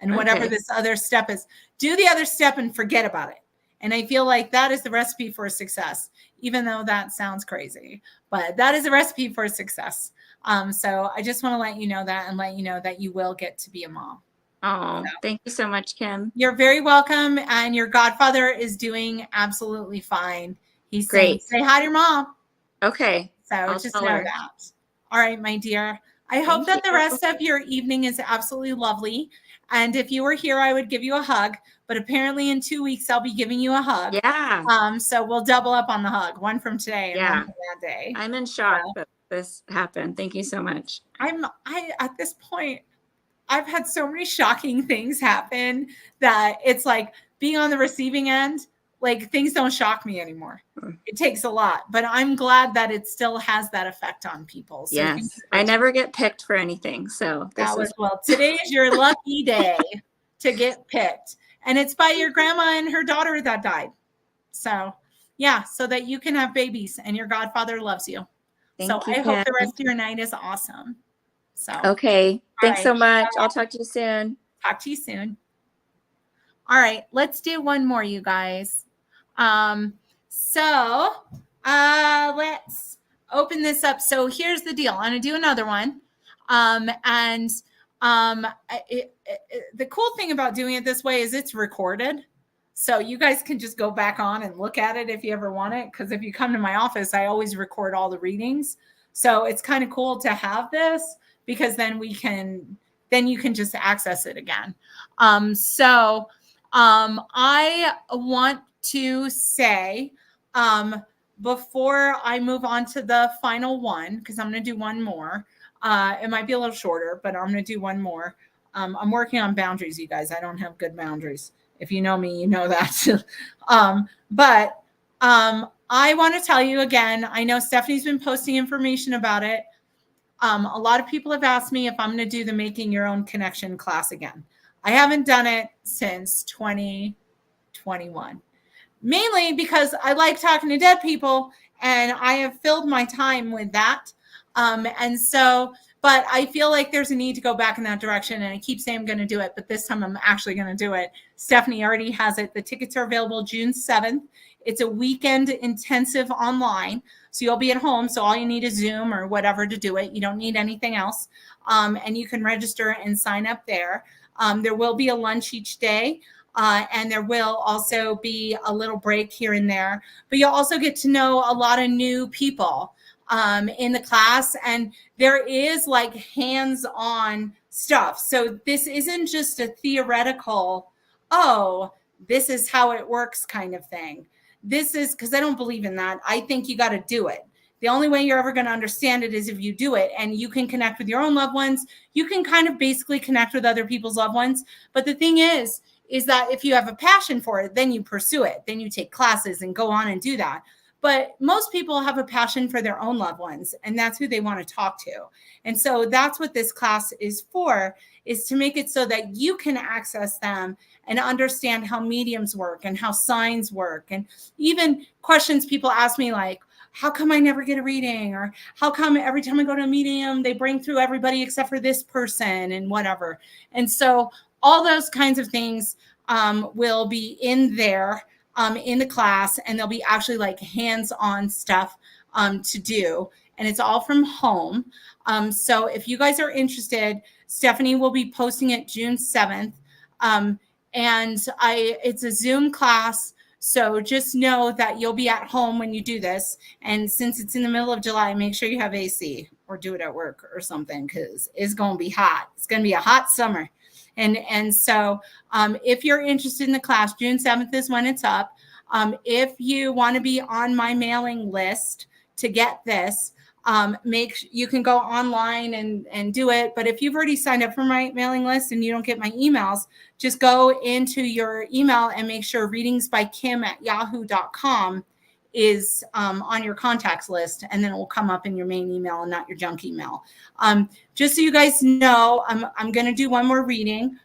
And whatever this other step is, do the other step and forget about it. And I feel like that is the recipe for success, even though that sounds crazy. But that is a recipe for success. So I just want to let you know that and let you know that you will get to be a mom. Oh, thank you so much, Kim. You're very welcome. And your godfather is doing absolutely fine. He's great. Say hi to your mom. Okay. So I'll just tell know her. that. All right, my dear. I hope that the rest of your evening is absolutely lovely. And if you were here, I would give you a hug. But apparently in 2 weeks, I'll be giving you a hug. Yeah. So we'll double up on the hug. One from today and one from that day. I'm in shock that this happened. Thank you so much. At this point, I've had so many shocking things happen that it's like being on the receiving end Like things don't shock me anymore. Mm. It takes a lot, but I'm glad that it still has that effect on people. So thank Yes. you for I never get picked for anything. So this that was is well. Today is your lucky day to get picked, and it's by your grandma and her daughter that died. So yeah, so that you can have babies and your godfather loves you. thank you, I hope the Kim. rest of your night is awesome. So Okay. Thanks right. so much. I'll talk to you soon. talk to you soon. All right, let's do one more, you guys. Let's open this up. So here's the deal. I'm gonna do another one. The cool thing about doing it this way is it's recorded. So you guys can just go back on and look at it if you ever want it. Because if you come to my office, I always record all the readings. So it's kind of cool to have this because then you can just access it again. I want to say, before I move on to the final one, because I'm going to do one more. It might be a little shorter, but I'm going to do one more. I'm working on boundaries, you guys. I don't have good boundaries. If you know me, you know that. I want to tell you again, I know Stephanie's been posting information about it. A lot of people have asked me if I'm going to do the Making Your Own Connection class again. I haven't done it since 2021, mainly because I like talking to dead people and I have filled my time with that. But I feel like there's a need to go back in that direction. And I keep saying I'm going to do it, but this time I'm actually going to do it. Stephanie already has it. The tickets are available June 7th. It's a weekend intensive online. So you'll be at home. So all you need is Zoom or whatever to do it. You don't need anything else. And you can register and sign up there. There will be a lunch each day. And there will also be a little break here and there. But you'll also get to know a lot of new people in the class. And there is like hands-on stuff. So this isn't just a theoretical, oh, this is how it works kind of thing. This is because I don't believe in that. I think you got to do it. The only way you're ever going to understand it is if you do it, and you can connect with your own loved ones. You can kind of basically connect with other people's loved ones. But the thing is that if you have a passion for it, then you pursue it. Then you take classes and go on and do that. But most people have a passion for their own loved ones, and that's who they want to talk to. And so that's what this class is for, is to make it so that you can access them and understand how mediums work and how signs work. And even questions people ask me like, how come I never get a reading? Or how come every time I go to a medium, they bring through everybody except for this person and whatever. And so all those kinds of things will be in there in the class, and there'll be actually like hands-on stuff to do. And it's all from home. So if you guys are interested, Stephanie will be posting it June 7th. It's a Zoom class. So just know that you'll be at home when you do this. And since it's in the middle of July, make sure you have AC or do it at work or something, because it's going to be hot. It's going to be a hot summer. And so if you're interested in the class, June 7th is when it's up. If you want to be on my mailing list to get this, you can go online and do it. But if you've already signed up for my mailing list and you don't get my emails, just go into your email and make sure readingsbykim@yahoo.com is on your contacts list, and then it will come up in your main email and not your junk email. Just so you guys know, I'm going to do one more reading.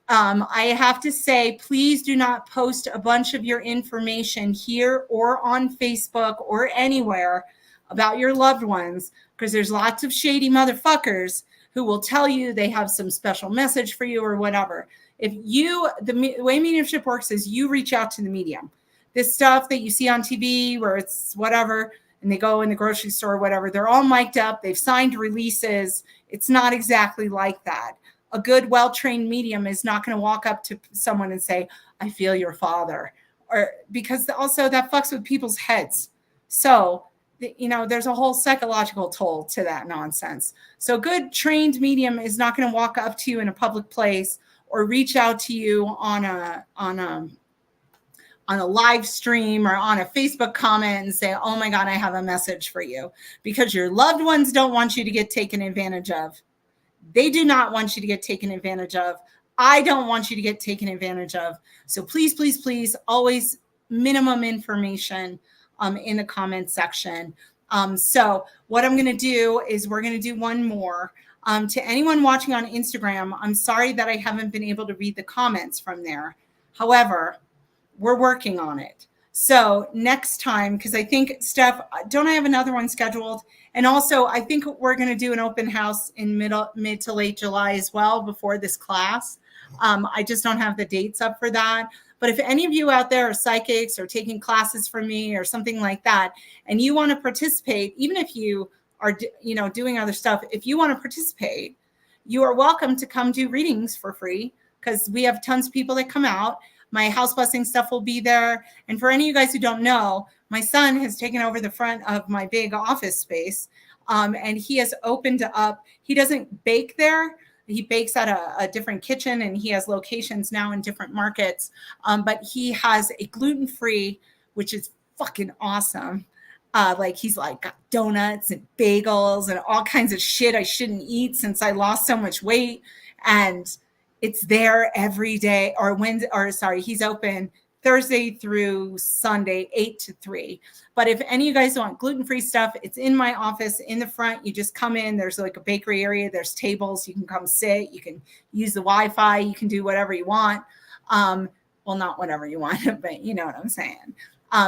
I have to say, please do not post a bunch of your information here or on Facebook or anywhere about your loved ones, because there's lots of shady motherfuckers who will tell you they have some special message for you or whatever. The way mediumship works is you reach out to the medium. This stuff that you see on TV where it's whatever, and they go in the grocery store or whatever, they're all mic'd up. They've signed releases. It's not exactly like that. A good, well-trained medium is not going to walk up to someone and say, I feel your father, or because also that fucks with people's heads. So, there's a whole psychological toll to that nonsense. So good trained medium is not going to walk up to you in a public place or reach out to you on a live stream or on a Facebook comment and say, oh my God, I have a message for you, because your loved ones don't want you to get taken advantage of. They do not want you to get taken advantage of. I don't want you to get taken advantage of. So please, please, please always minimum information in the comments section. So what I'm going to do is we're going to do one more. To anyone watching on Instagram, I'm sorry that I haven't been able to read the comments from there. However, we're working on it. So next time, because I think, Steph, don't I have another one scheduled? And also, I think we're going to do an open house in mid to late July as well before this class. I just don't have the dates up for that. But if any of you out there are psychics or taking classes from me or something like that, and you want to participate, even if you are, doing other stuff, if you want to participate, you are welcome to come do readings for free, because we have tons of people that come out. My house blessing stuff will be there. And for any of you guys who don't know, my son has taken over the front of my big office space. And he has opened up, he doesn't bake there. He bakes at a different kitchen, and he has locations now in different markets. But he has a gluten-free, which is fucking awesome. He's got donuts and bagels and all kinds of shit I shouldn't eat since I lost so much weight. And it's there every day, he's open Thursday through Sunday, 8 to 3. But if any of you guys want gluten-free stuff, it's in my office in the front. You just come in. There's like a bakery area. There's tables. You can come sit. You can use the Wi-Fi. You can do whatever you want. Well, not whatever you want, but you know what I'm saying.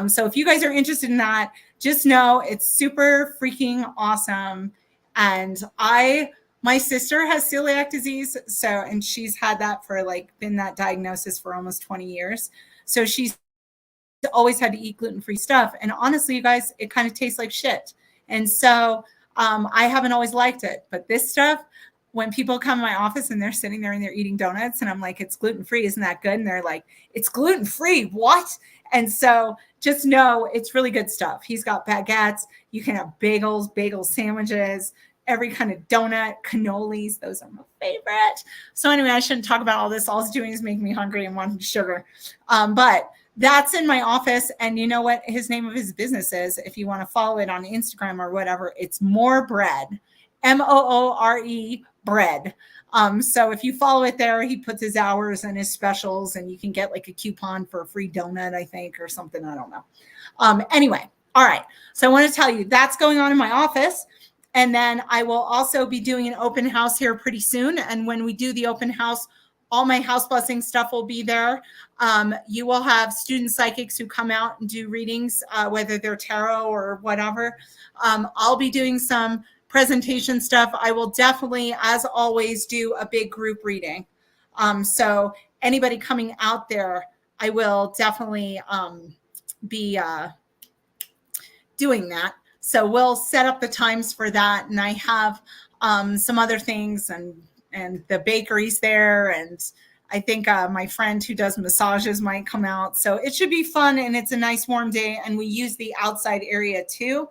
So if you guys are interested in that, just know it's super freaking awesome. And my sister has celiac disease. And she's had that been that diagnosis for almost 20 years. So she's always had to eat gluten-free stuff. And honestly, you guys, it kind of tastes like shit. And so I haven't always liked it. But this stuff, when people come to my office and they're sitting there and they're eating donuts and I'm like, it's gluten-free, isn't that good? And they're like, it's gluten-free, what? And so just know it's really good stuff. He's got baguettes. You can have bagels, bagel sandwiches, every kind of donut, cannolis. Those are my favorite. So anyway, I shouldn't talk about all this. All it's doing is making me hungry and wanting sugar. But that's in my office. And you know what his name of his business is? If you want to follow it on Instagram or whatever, it's More Bread, Moore Bread. So if you follow it there, he puts his hours and his specials, and you can get like a coupon for a free donut, I think, or something. I don't know. Anyway, all right. So I want to tell you that's going on in my office. And then I will also be doing an open house here pretty soon. And when we do the open house, all my house blessing stuff will be there. You will have student psychics who come out and do readings, whether they're tarot or whatever. I'll be doing some presentation stuff. I will definitely, as always, do a big group reading. So anybody coming out there, I will definitely be doing that. So we'll set up the times for that. And I have some other things and the bakery's there. And I think my friend who does massages might come out. So it should be fun, and it's a nice warm day. And we use the outside area too.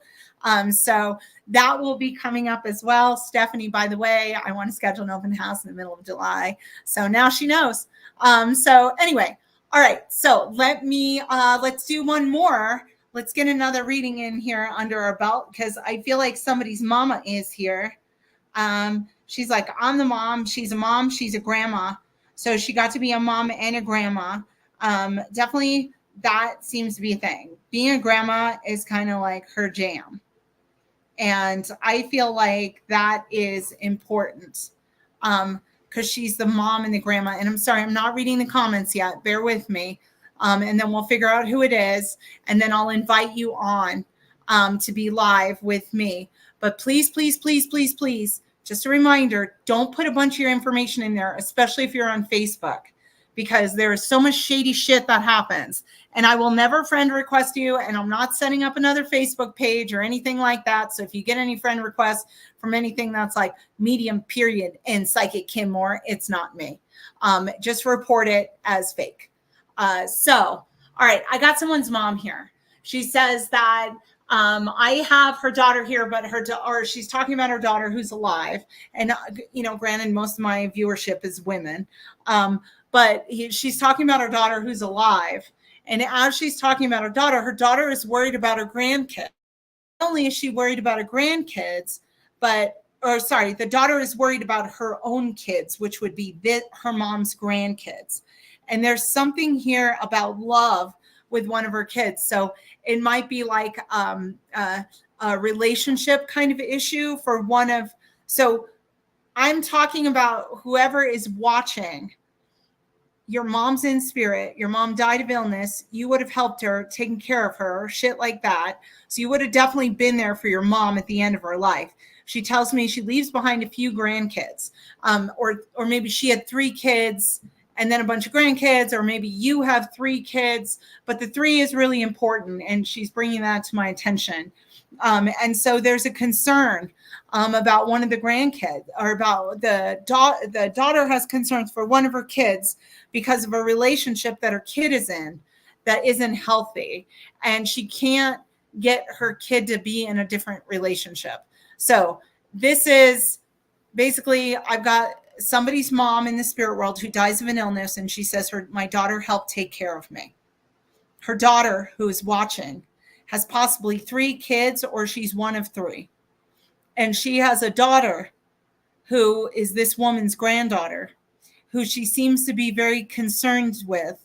So that will be coming up as well. Stephanie, by the way, I want to schedule an open house in the middle of July. So now she knows. So anyway, all right. So let's do one more. Let's get another reading in here under our belt, because I feel like somebody's mama is here. She's like, I'm the mom. She's a mom. She's a grandma. So she got to be a mom and a grandma. Definitely that seems to be a thing. Being a grandma is kind of like her jam. And I feel like that is important because she's the mom and the grandma. And I'm sorry, I'm not reading the comments yet. Bear with me. And then we'll figure out who it is. And then I'll invite you on to be live with me. But please, please, please, please, please, just a reminder, don't put a bunch of your information in there, especially if you're on Facebook, because there is so much shady shit that happens. And I will never friend request you, and I'm not setting up another Facebook page or anything like that. So if you get any friend requests from anything that's like medium period and Psychic Kim Moore, it's not me. Just report it as fake. So, all right, I got someone's mom here. She says that I have her daughter here, but she's talking about her daughter who's alive. And, granted, most of my viewership is women. But she's talking about her daughter who's alive. And as she's talking about her daughter is worried about her grandkids. Not only is she worried about her grandkids, the daughter is worried about her own kids, which would be her mom's grandkids. And there's something here about love with one of her kids. So it might be like a relationship kind of issue for one of, so I'm talking about whoever is watching. Your mom's in spirit. Your mom died of illness. You would have helped her, taken care of her, shit like that. So you would have definitely been there for your mom at the end of her life. She tells me she leaves behind a few grandkids, or maybe she had 3 kids and then a bunch of grandkids, or maybe you have 3 kids, but the 3 is really important, and she's bringing that to my attention. And so there's a concern about one of the grandkids, or about the daughter has concerns for one of her kids because of a relationship that her kid is in that isn't healthy, and she can't get her kid to be in a different relationship. So this is basically, I've got somebody's mom in the spirit world who dies of an illness, and she says, my daughter helped take care of me. Her daughter, who is watching, has possibly 3 kids, or she's one of 3. And she has a daughter who is this woman's granddaughter, who she seems to be very concerned with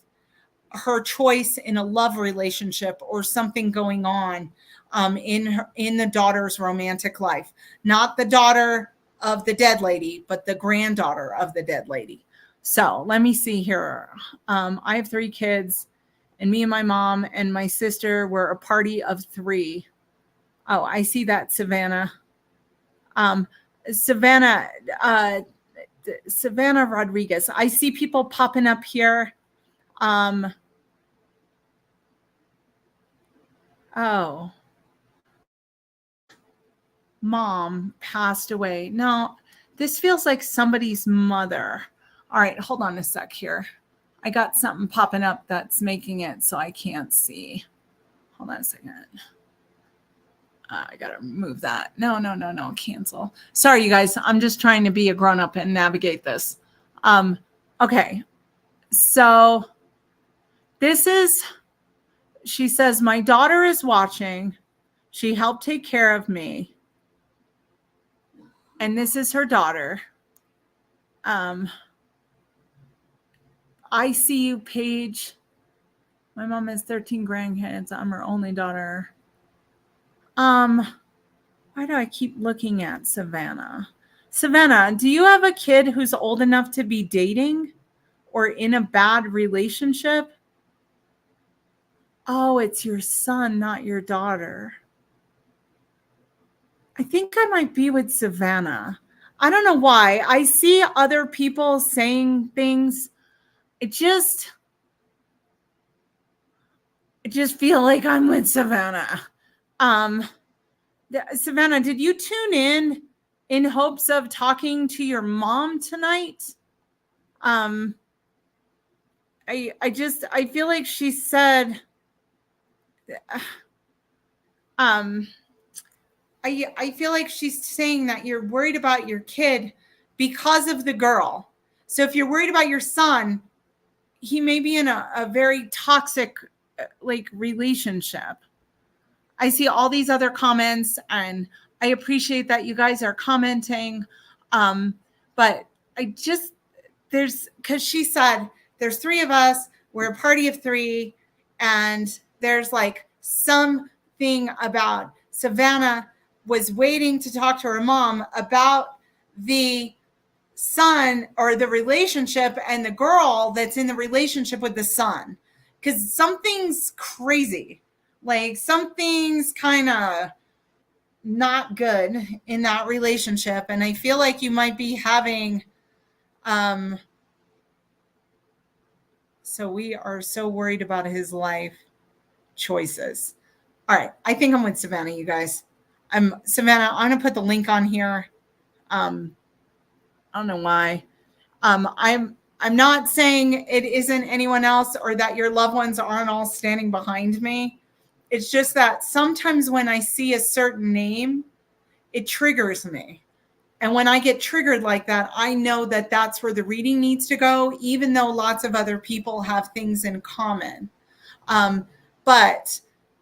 her choice in a love relationship or something going on in the daughter's romantic life. Not the daughter of the dead lady, but the granddaughter of the dead lady. So let me see here. I have 3 kids, and me and my mom and my sister were a party of 3. Oh, I see that, Savannah. Savannah Rodriguez. I see people popping up here. Oh, mom passed away. No, this feels like somebody's mother. All right, hold on a sec here. I got something popping up that's making it so I can't see. Hold on a second. I got to remove that. No, cancel. Sorry, you guys. I'm just trying to be a grown-up and navigate this. Okay. So this is, she says, my daughter is watching. She helped take care of me. And this is her daughter. I see you, Paige. My mom has 13 grandkids. I'm her only daughter. Why do I keep looking at Savannah? Savannah, do you have a kid who's old enough to be dating or in a bad relationship? Oh, it's your son, not your daughter. I think I might be with Savannah. I don't know why. I see other people saying things. It just feel like I'm with Savannah. Savannah, did you tune in hopes of talking to your mom tonight? I feel like she said, I feel like she's saying that you're worried about your kid because of the girl. So if you're worried about your son, he may be in a very toxic relationship. I see all these other comments, and I appreciate that you guys are commenting. But because she said there's 3 of us, we're a party of 3, and there's something about Savannah was waiting to talk to her mom about the son or the relationship and the girl that's in the relationship with the son, because something's crazy. Something's kind of not good in that relationship. And I feel like you might be having, so we are so worried about his life choices. All right. I think I'm with Savannah, you guys. Savannah, I'm going to put the link on here. I don't know why. I'm not saying it isn't anyone else or that your loved ones aren't all standing behind me. It's just that sometimes when I see a certain name, it triggers me. And when I get triggered like that, I know that that's where the reading needs to go, even though lots of other people have things in common. But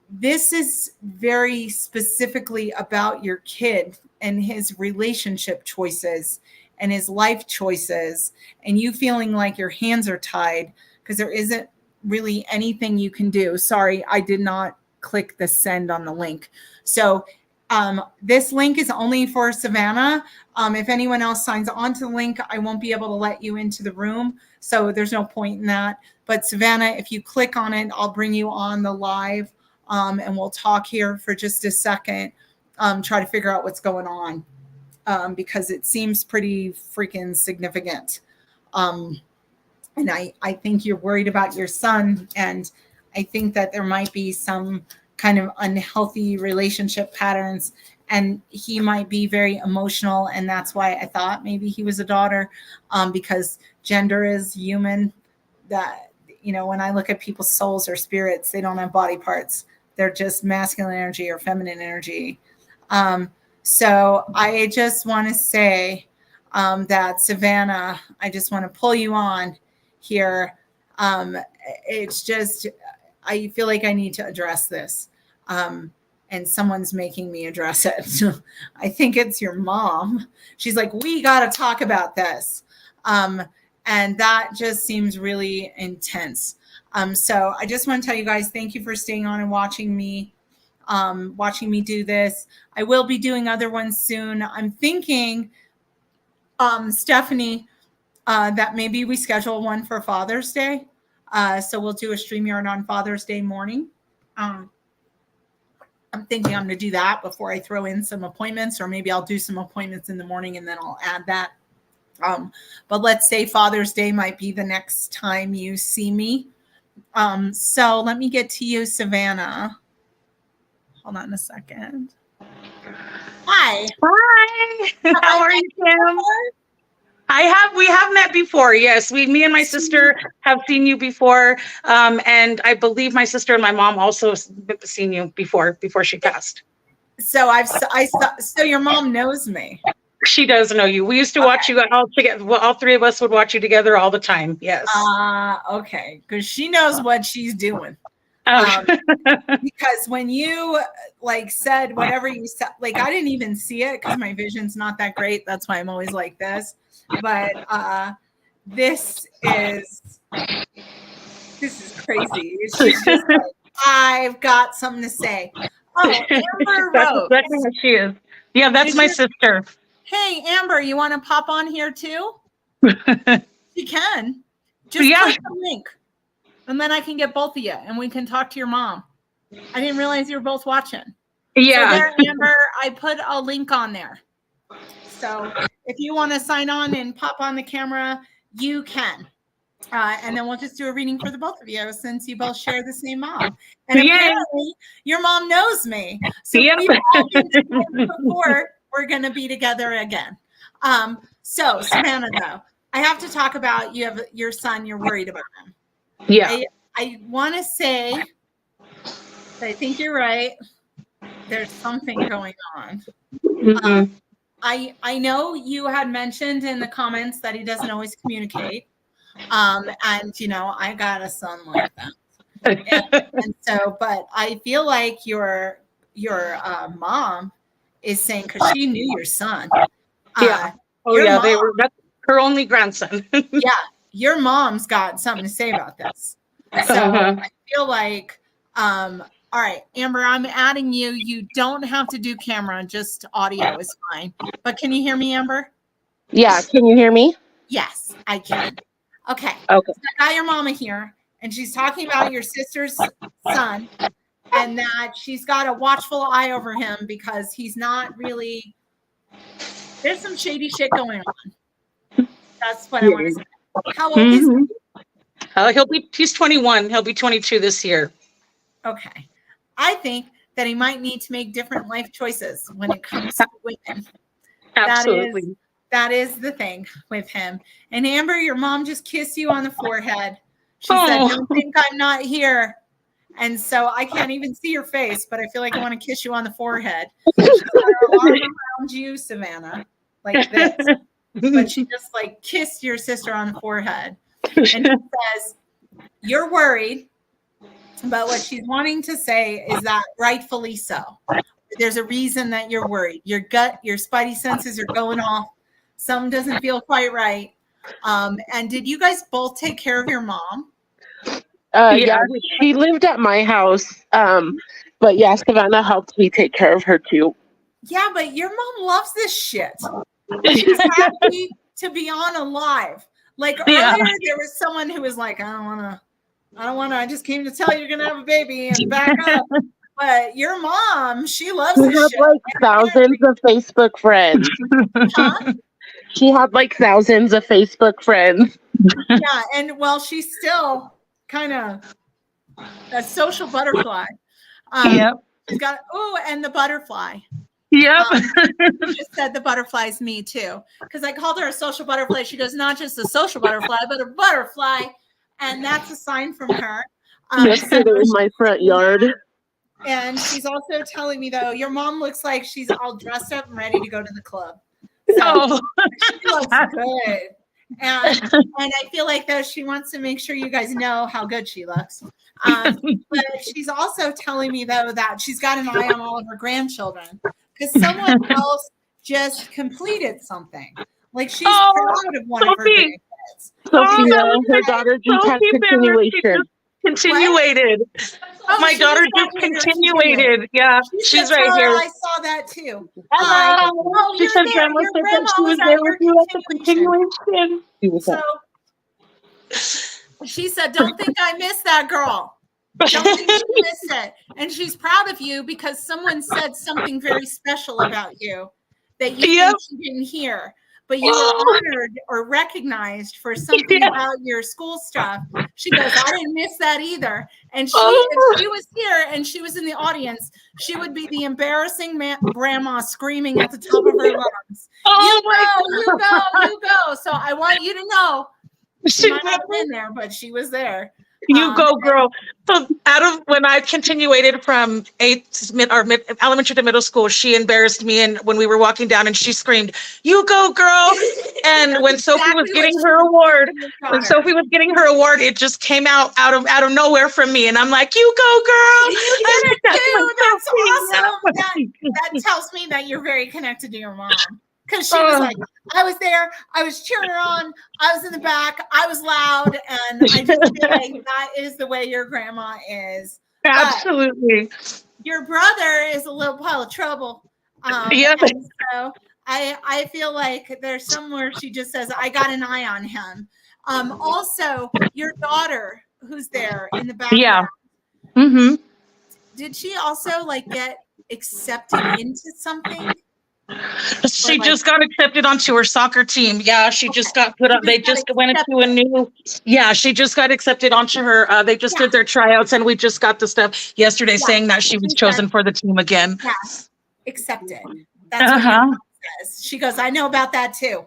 this is very specifically about your kid and his relationship choices and his life choices, and you feeling like your hands are tied because there isn't really anything you can do. Sorry, I did not click the send on the link. So this link is only for Savannah. If anyone else signs on to the link, I won't be able to let you into the room. So there's no point in that. But Savannah, if you click on it, I'll bring you on the live and we'll talk here for just a second, try to figure out what's going on because it seems pretty freaking significant. And I think you're worried about your son, and I think that there might be some kind of unhealthy relationship patterns, and he might be very emotional, and that's why I thought maybe he was a daughter, because gender is human. That, you know, when I look at people's souls or spirits, they don't have body parts. They're just masculine energy or feminine energy. So I just want to say that Savannah, I just want to pull you on here. It's just, I feel like I need to address this. And someone's making me address it. I think it's your mom. She's like, we got to talk about this. And that just seems really intense. So I just want to tell you guys, thank you for staying on and watching me do this. I will be doing other ones soon. I'm thinking, Stephanie, that maybe we schedule one for Father's Day. So we'll do a StreamYard on Father's Day morning. I'm thinking I'm going to do that before I throw in some appointments, or maybe I'll do some appointments in the morning and then I'll add that. But let's say Father's Day might be the next time you see me. So let me get to you, Savannah. Hold on a second. Hi. Hi. How are you, Kim? We have met before. Yes, me and my sister have seen you before. And I believe my sister and my mom also seen you before she passed. So so your mom knows me. She does know you. We used to watch you all together. Well, all three of us would watch you together all the time. Yes. Okay. Because she knows what she's doing. Because when you said whatever you said, I didn't even see it because my vision's not that great. That's why I'm always like this. But this is crazy. She's just like, I've got something to say. Oh, Amber Rose. That's what she is. Yeah, that's my sister. Hey, Amber, you want to pop on here too? You can. Just click the link. And then I can get both of you and we can talk to your mom. I didn't realize you were both watching. Yeah. So there, Amber, I put a link on there. So if you want to sign on and pop on the camera, you can. And then we'll just do a reading for the both of you since you both share the same mom. And apparently your mom knows me. So we've all been together before. We're going to be together again. So Savannah, though, I have to talk about, you have your son, you're worried about him. Yeah. I want to say, I think you're right. There's something going on. Mm-hmm. I know you had mentioned in the comments that he doesn't always communicate. And I got a son like that. And so, but I feel like your mom is saying, because she knew your son. Yeah. That's her only grandson. Yeah. Your mom's got something to say about this. So I feel like, all right, Amber, I'm adding you. You don't have to do camera, just audio is fine. But can you hear me, Amber? Yeah, can you hear me? Yes, I can. Okay. Okay. So I got your mama here, and she's talking about your sister's son, and that she's got a watchful eye over him because he's not really, there's some shady shit going on. That's what I want to say. How old is he? He's 21. He'll be 22 this year. Okay. I think that he might need to make different life choices when it comes to women. Absolutely. That is the thing with him. And Amber, your mom just kissed you on the forehead. She said, don't think I'm not here. And so I can't even see your face, but I feel like I want to kiss you on the forehead. She's got her arm around you, Savannah, like this. But she just kissed your sister on the forehead. And she says, you're worried. But what she's wanting to say is that rightfully so. There's a reason that you're worried. Your gut, your spidey senses are going off. Something doesn't feel quite right. And did you guys both take care of your mom? Yeah, she lived at my house. But yeah, Savannah helped me take care of her too. Yeah, but your mom loves this shit. She's happy to be on live. Like Yeah. earlier, there was someone who was like, I don't wanna, I just came to tell you you're gonna have a baby and back up. But your mom, she loves She this had shit. like thousands of Facebook friends. Huh? She had like thousands of Facebook friends. Yeah, and well, she's still kind of a social butterfly. Yep. She's got and the butterfly. Yep. She just said the butterfly's me too, because I called her a social butterfly. She goes, not just a social butterfly, but a butterfly, and that's a sign from her. Yesterday in my front yard. And she's also telling me though, your mom looks like she's all dressed up and ready to go to the club. So Oh. she looks good. And I feel like though she wants to make sure you guys know how good she looks. But she's also telling me though that she's got an eye on all of her grandchildren because someone else just completed something. Like she's proud of one of her Sophie. grandkids. Sophia, her daughter just had continuation. Continuated. Oh, My she daughter just just got her continuated. Yeah, She she's said, right "Tell her here. I saw that too. Hello. She you're said there. grandma Your said that grandma she was at there your with you at the continuation. So she said, don't think I missed that girl. Don't think she missed it. And she's proud of you because someone said something very special about you that you think she didn't hear. But you were honored or recognized for something about your school stuff. She goes, I didn't miss that either. And she, if she was here and she was in the audience, she would be the embarrassing grandma screaming at the top of her lungs. You go. So I want you to know she might not have been there, but she was there. You go, girl. So out of when I continuated from elementary to middle school, she embarrassed me. And when we were walking down and she screamed, you go, girl. And when Sophie was getting her award, it just came out of nowhere from me. And I'm like, you go, girl. You did it too. That's awesome. That tells me that you're very connected to your mom. Because she was like, I was there, I was cheering her on, I was in the back, I was loud, and I just feel like that is the way your grandma is. Absolutely. But your brother is a little pile of trouble. So I feel like there's somewhere she just says, I got an eye on him. Also, your daughter who's there in the background. Yeah. Mm-hmm. Did she also like get accepted into something? She just got accepted onto her soccer team. Yeah, she just got put up. They just went into a new. Yeah, she just got accepted onto her. They just did their tryouts, and we just got the stuff yesterday saying that she was chosen for the team again. Yes, accepted. That's what your mom says. She goes, I know about that too.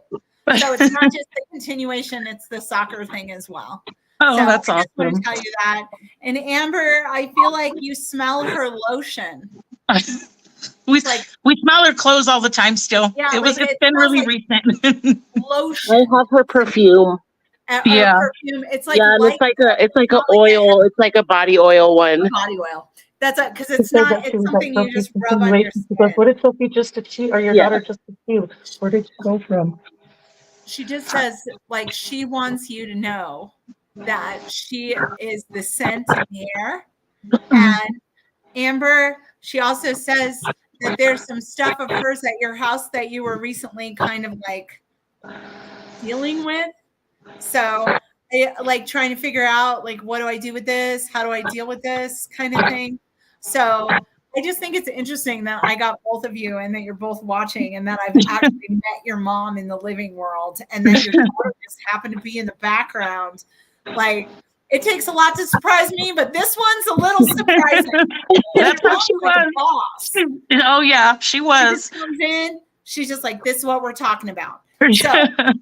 So it's not just the continuation; it's the soccer thing as well. Oh, so that's awesome. I just want to tell you that. And Amber, I feel like you smell her lotion. We smell her clothes all the time still. Yeah, it's been really recent. Lotion. I have her perfume. Perfume. It's like it's like a oil. It's like a body oil one. Body oil. That's it, because it's not. It's something you just rub on your skin. What did Sophie just achieve, or your daughter just achieve? Where did you go from? She just says like she wants you to know that she is the scent in the air. And Amber, she also says that there's some stuff of hers at your house that you were recently kind of like dealing with. So like trying to figure out like, what do I do with this? How do I deal with this kind of thing? So I just think it's interesting that I got both of you and that you're both watching and that I've actually met your mom in the living world and that your daughter just happened to be in the background. Like, it takes a lot to surprise me, but this one's a little surprising. That's what she was. Boss. Oh yeah, she was. She just comes in, she's just like, this is what we're talking about. So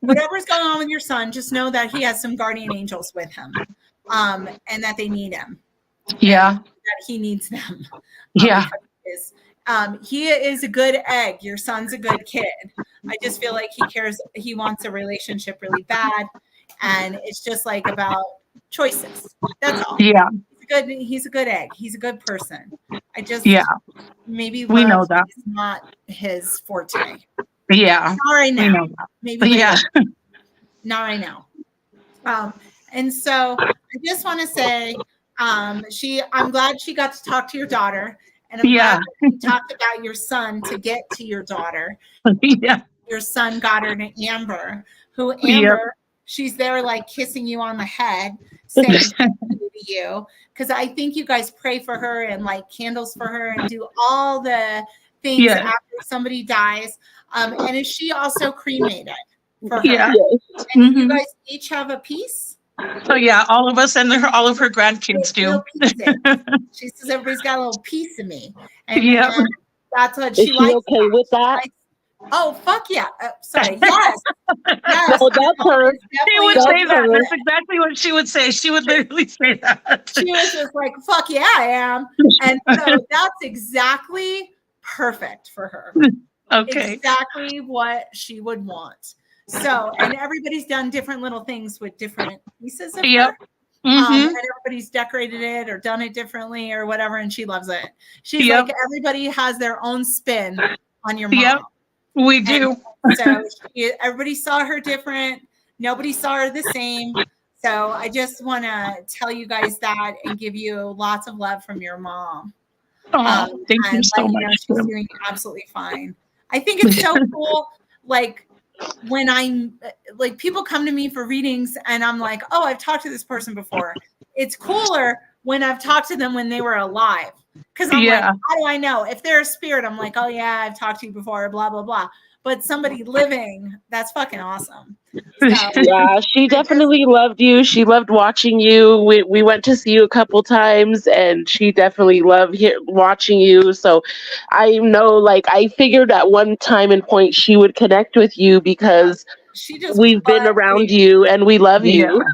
whatever's going on with your son, just know that he has some guardian angels with him, and that they need him. Yeah. That he needs them. Yeah. He is a good egg. Your son's a good kid. I just feel like he cares. He wants a relationship really bad. And it's just like about choices. That's all. Yeah. He's a good egg. He's a good person. I just, maybe we know that is not his forte. Yeah. Not right now. We know that. Maybe yeah. Not right now. And so I just want to say, I'm glad she got to talk to your daughter, and I'm Yeah. glad that you talked about your son to get to your daughter. Yeah. Your son got her to Amber, who Yep. she's there like kissing you on the head, saying thank you to you. Because I think you guys pray for her and light candles for her and do all the things Yeah. after somebody dies. And is she also cremated for her? Yeah. Yes. And you Mhm. guys each have a piece? So yeah, all of us and all of her grandkids do. Little pieces. She says everybody's got a little piece of me. And, Yep. and that's what Is she she likes. okay with that? Oh, fuck yeah. Sorry. Yes. Yes. No, that's her. She would That's say that. her. That's exactly what she would say. She would literally say that. She was just like, fuck yeah, I am. And so that's exactly perfect for her. Okay. Exactly what she would want. So, and everybody's done different little things with different pieces of Yep. her. Mhm. And everybody's decorated it or done it differently or whatever, and she loves it. She's Yep. like, everybody has their own spin on your mom. Yep. We do. So everybody saw her different. Nobody saw her the same. So I just want to tell you guys that and give you lots of love from your mom. Oh, thank you And so let much. you know she's doing absolutely fine. I think it's so cool. Like when I'm like, people come to me for readings and I'm like, oh, I've talked to this person before. It's cooler when I've talked to them when they were alive. Because I'm like, Yeah. how do I know? If they're a spirit, I'm like, oh yeah, I've talked to you before, blah, blah, blah. But somebody living, that's fucking awesome. So, Yeah, she definitely loved you. She loved watching you. We went to see you a couple times, and she definitely loved watching you. So I know, like, I figured at one time and point she would connect with you because she just we've been butt around in. you and we love you.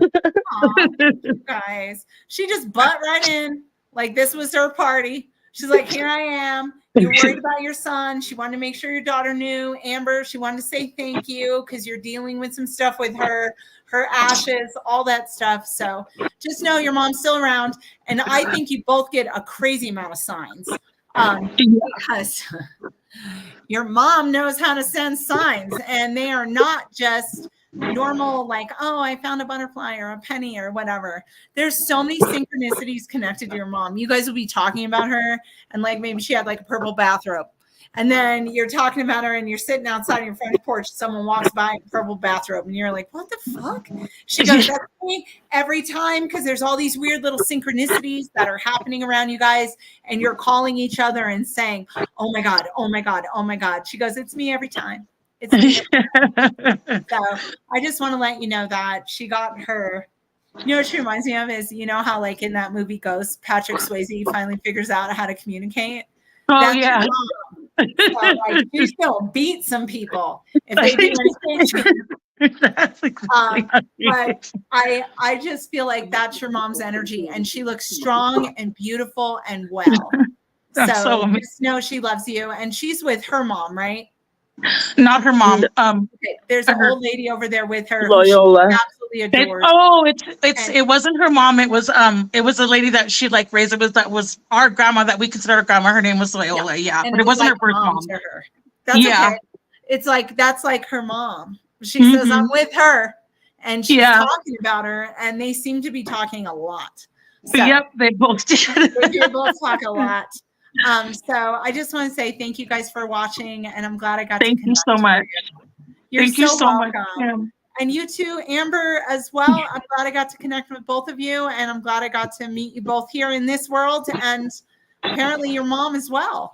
Aw, you guys. She just butt right in. Like this was her party. She's like, here I am. You're worried about your son. She wanted to make sure your daughter knew. Amber, she wanted to say thank you because you're dealing with some stuff with her ashes, all that stuff. So just know your mom's still around. And I think you both get a crazy amount of signs because your mom knows how to send signs and they are not just normal, like, oh, I found a butterfly or a penny or whatever. There's so many synchronicities connected to your mom. You guys will be talking about her and like maybe she had like a purple bathrobe. And then you're talking about her and you're sitting outside on your front porch. Someone walks by in a purple bathrobe and you're like, what the fuck? She goes, that's me every time because there's all these weird little synchronicities that are happening around you guys. And you're calling each other and saying, oh my God, oh my God, oh my God. She goes, it's me every time. It's me every time. So I just want to let you know that she got her. You know what she reminds me of is, you know how like in that movie Ghost, Patrick Swayze finally figures out how to communicate. Oh, That's yeah. your mom. So, like, you still beat some people if they do anything. That's exactly But I just feel like that's your mom's energy, and she looks strong and beautiful and well. That's so amazing. Just know she loves you, and she's with her mom, right? Not her mom. Okay. There's an old lady over there with her. Loyola. Absolutely adores. It wasn't her mom. It was a lady that she like raised. That was our grandma that we consider our grandma. Her name was Loyola. Yeah, And but it wasn't like her birth mom. to her. That's okay. It's like that's like her mom. She says I'm with her, and she's talking about her, and they seem to be talking a lot. So, yep, they both did. they both talk a lot. So I just want to say thank you guys for watching, and I'm glad I got to connect. Thank you so much. You're Thank you so welcome. much. And you too, Amber, as well. I'm glad I got to connect with both of you, and I'm glad I got to meet you both here in this world, and apparently your mom as well.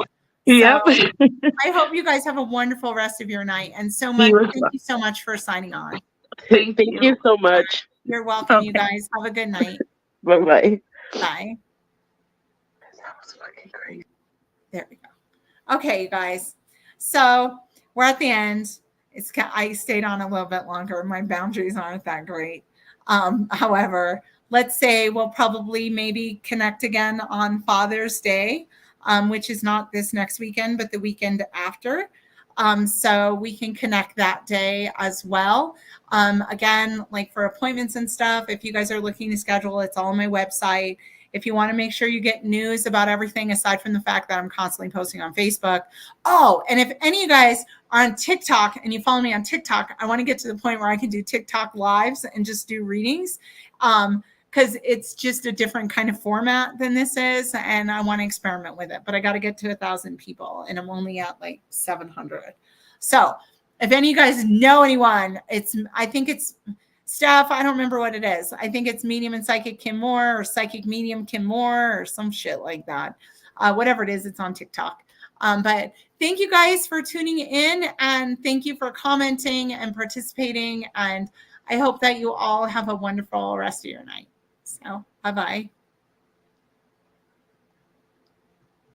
Yep. So I hope you guys have a wonderful rest of your night, and so much. Thank you so much for signing on. Thank you so much. You're welcome, you guys. Have a good night. Bye-bye. Bye. That was fucking crazy. There we go. Okay, you guys. So we're at the end. I stayed on a little bit longer. My boundaries aren't that great. However, let's say we'll probably maybe connect again on Father's Day, which is not this next weekend, but the weekend after. So we can connect that day as well. Again, like for appointments and stuff, if you guys are looking to schedule, it's all on my website. if you want to make sure you get news about everything, aside from the fact that I'm constantly posting on Facebook. Oh, and if any of you guys are on TikTok and you follow me on TikTok, I want to get to the point where I can do TikTok lives and just do readings. Because it's just a different kind of format than this is, and I want to experiment with it. But I got to get to 1,000 people, and I'm only at like 700. So if any of you guys know anyone, I think it's Steph. I don't remember what it is. I think it's Medium and Psychic Kim Moore or Psychic Medium Kim Moore or some shit like that. Whatever it is, it's on TikTok. But thank you guys for tuning in, and thank you for commenting and participating. And I hope that you all have a wonderful rest of your night. So bye-bye.